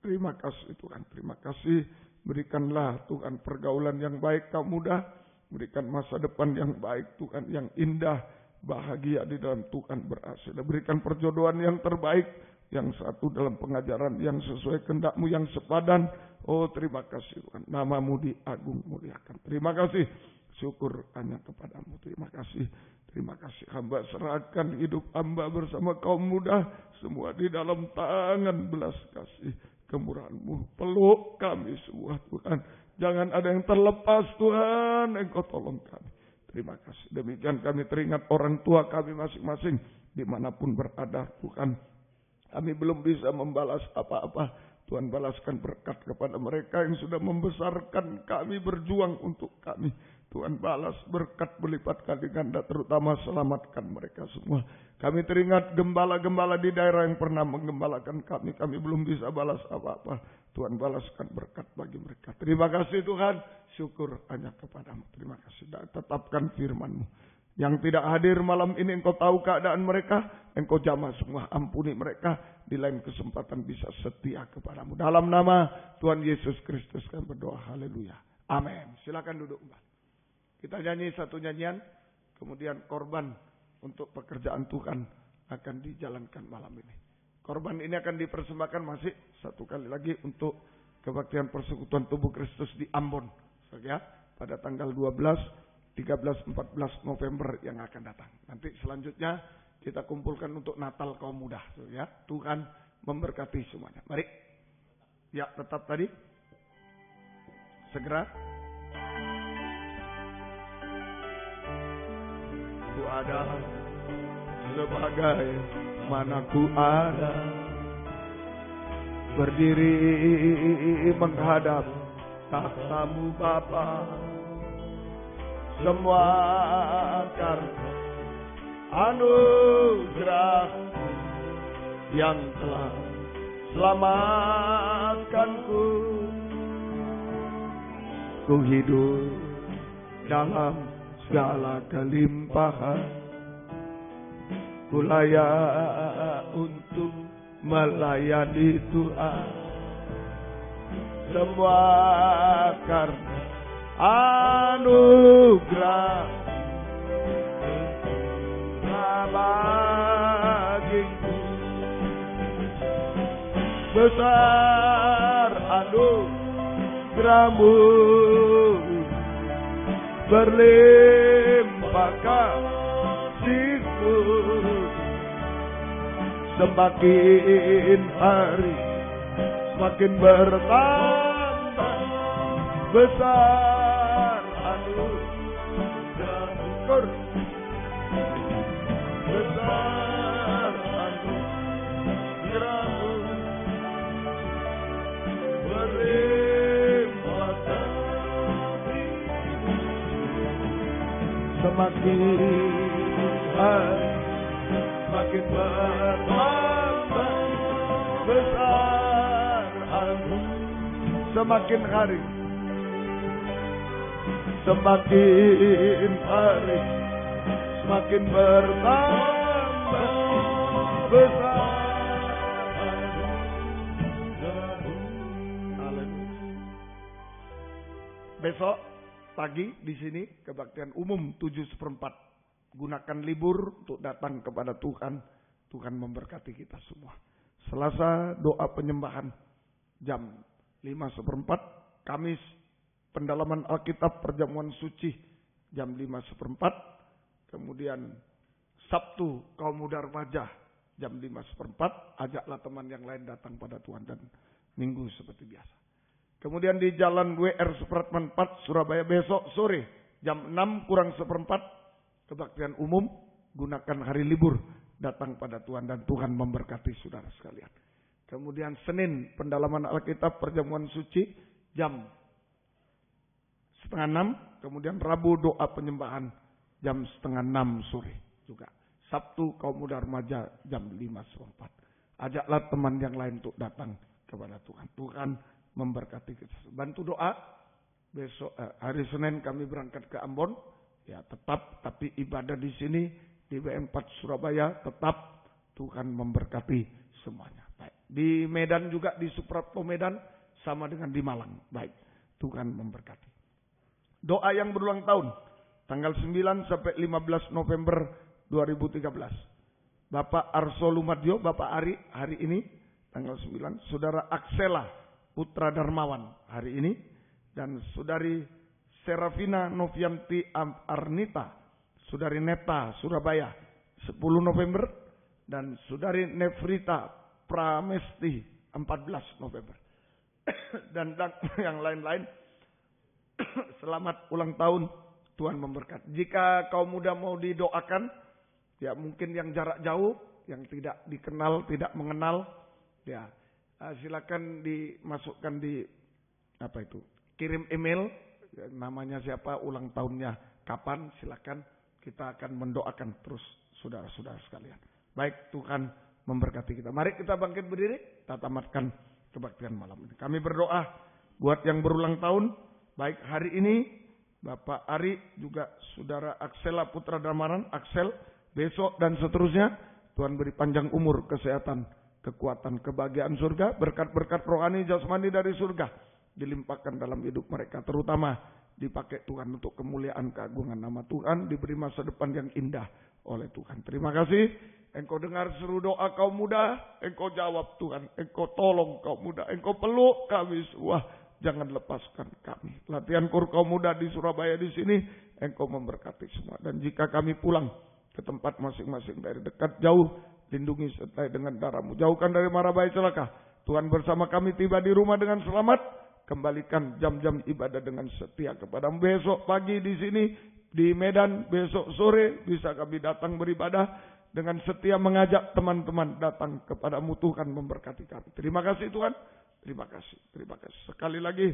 Terima kasih Tuhan, terima kasih. Berikanlah Tuhan pergaulan yang baik kaum muda. Berikan masa depan yang baik Tuhan, yang indah, bahagia di dalam Tuhan berhasil. Berikan perjodohan yang terbaik, yang satu dalam pengajaran yang sesuai kehendak-Mu, yang sepadan. Oh terima kasih Tuhan, nama-Mu diagung muliakan. Terima kasih, syukur hanya kepadamu. Terima kasih. Terima kasih. Hamba serahkan hidup hamba bersama kaum muda. Semua di dalam tangan belas kasih kemurahan-Mu. Peluk kami semua Tuhan. Jangan ada yang terlepas Tuhan. Engkau tolong kami. Terima kasih. Demikian kami teringat orang tua kami masing-masing. Dimanapun berada Tuhan. Kami belum bisa membalas apa-apa. Tuhan balaskan berkat kepada mereka yang sudah membesarkan kami, berjuang untuk kami. Tuhan balas berkat berlipat kali ganda, terutama selamatkan mereka semua. Kami teringat gembala-gembala di daerah yang pernah menggembalakan kami. Kami belum bisa balas apa-apa. Tuhan balaskan berkat bagi mereka. Terima kasih Tuhan. Syukur hanya kepadamu. Terima kasih. Dan tetapkan firman-Mu. Yang tidak hadir malam ini Engkau tahu keadaan mereka. Engkau jamah semua. Ampuni mereka. Di lain kesempatan bisa setia kepadamu. Dalam nama Tuhan Yesus Kristus kami berdoa. Haleluya. Amin. Silakan duduk. Kita nyanyi satu nyanyian. Kemudian korban untuk pekerjaan Tuhan akan dijalankan malam ini. Korban ini akan dipersembahkan masih satu kali lagi untuk kebaktian persekutuan tubuh Kristus di Ambon. Ya, pada tanggal 12, 13, 14 November yang akan datang. Nanti selanjutnya kita kumpulkan untuk Natal kaum muda. Ya, Tuhan memberkati semuanya. Mari. Ya, tetap tadi. Segera. Ku ada sebagai mana ku ada, berdiri menghadap tahta-Mu Bapa. Semua karena anugerah yang telah selamatkanku. Ku hidup dalam segala kelimpahan ku layak untuk melayani Tuhan. Semua karena anugerah bagiku. Besar anugerah-Mu, berlimpah kasih-Mu. Semakin hari semakin bertambah besar anugerah-Mu. Besar anugerah-Mu, berlimpah kasih-Mu. Semakin hari semakin bertambah besar anugerah. Semakin hari semakin hari semakin bertambah besar anugerah. Besok pagi di sini kebaktian umum 7/4. Gunakan libur untuk datang kepada Tuhan. Tuhan memberkati kita semua. Selasa doa penyembahan jam 5/4. Kamis pendalaman Alkitab perjamuan suci jam 5/4. Kemudian Sabtu kaum muda remaja jam 5/4. Ajaklah teman yang lain datang pada Tuhan. Dan Minggu seperti biasa. Kemudian di Jalan WR Supratman 4 Surabaya besok sore jam 6:kurang 1/4. Kebaktian umum, gunakan hari libur, datang pada Tuhan dan Tuhan memberkati saudara sekalian. Kemudian Senin, pendalaman Alkitab perjamuan suci jam 5:30. Kemudian Rabu doa penyembahan jam 5:30 sore juga. Sabtu kaum muda remaja jam 5:4. Ajaklah teman yang lain untuk datang kepada Tuhan. Tuhan memberkati kita. Bantu doa. Besok hari Senin kami berangkat ke Ambon. Ya tetap, tapi ibadah di sini di W4 Surabaya tetap Tuhan memberkati semuanya. Baik. Di Medan juga di Suprapto Medan sama dengan di Malang. Baik. Tuhan memberkati. Doa yang berulang tahun tanggal 9 sampai 15 November 2013. Bapak Arso Lumadio, Bapak Ari hari ini tanggal 9, Saudara Aksela Putra Darmawan hari ini dan Saudari Serafina Novianti Arnita, Saudari Neta Surabaya 10 November dan Saudari Nefrita Pramesti 14 November. Dan yang lain-lain selamat ulang tahun, Tuhan memberkati. Jika kaum muda mau didoakan, ya mungkin yang jarak jauh, yang tidak dikenal, tidak mengenal, ya silakan dimasukkan di kirim email. Namanya siapa, ulang tahunnya kapan, silakan kita akan mendoakan terus saudara-saudara sekalian. Baik, Tuhan memberkati kita. Mari kita bangkit berdiri, kita tamatkan kebaktian malam ini. Kami berdoa buat yang berulang tahun, baik hari ini Bapak Ari juga Saudara Aksela Putra Damaran, Aksel, besok dan seterusnya. Tuhan beri panjang umur, kesehatan, kekuatan, kebahagiaan surga, berkat-berkat rohani jasmani dari surga dilimpahkan dalam hidup mereka, terutama dipakai Tuhan untuk kemuliaan keagungan nama Tuhan, diberi masa depan yang indah oleh Tuhan. Terima kasih. Engkau dengar seru doa kaum muda, Engkau jawab Tuhan, Engkau tolong kaum muda, Engkau peluk kami semua, jangan lepaskan kami. Latihan kur kaum muda di Surabaya di sini, Engkau memberkati semua. Dan jika kami pulang ke tempat masing-masing dari dekat jauh, lindungi sertai dengan darah-Mu, jauhkan dari mara bahaya celaka. Tuhan bersama kami tiba di rumah dengan selamat. Kembalikan jam-jam ibadah dengan setia kepada-Mu. Besok pagi di sini di Medan, besok sore bisa kami datang beribadah dengan setia mengajak teman-teman datang kepada-Mu. Tuhan memberkati kami. Terima kasih Tuhan. Terima kasih. Terima kasih. Sekali lagi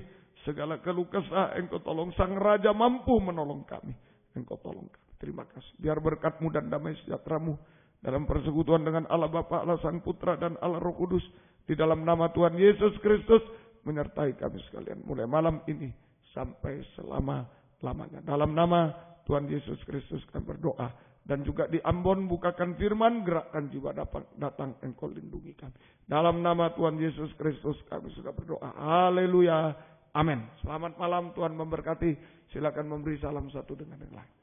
segala keluh kesah Engkau tolong. Sang Raja mampu menolong kami. Engkau tolong kami. Terima kasih. Biar berkat-Mu dan damai sejahtera-Mu dalam persekutuan dengan Allah Bapa, Allah Sang Putra dan Allah Roh Kudus di dalam nama Tuhan Yesus Kristus menyertai kami sekalian mulai malam ini sampai selama-lamanya. Dalam nama Tuhan Yesus Kristus kami berdoa. Dan juga di Ambon bukakan firman, gerakkan jiwa datang Engkau lindungi kami. Dalam nama Tuhan Yesus Kristus kami sudah berdoa. Haleluya. Amin. Selamat malam, Tuhan memberkati. Silakan memberi salam satu dengan yang lain.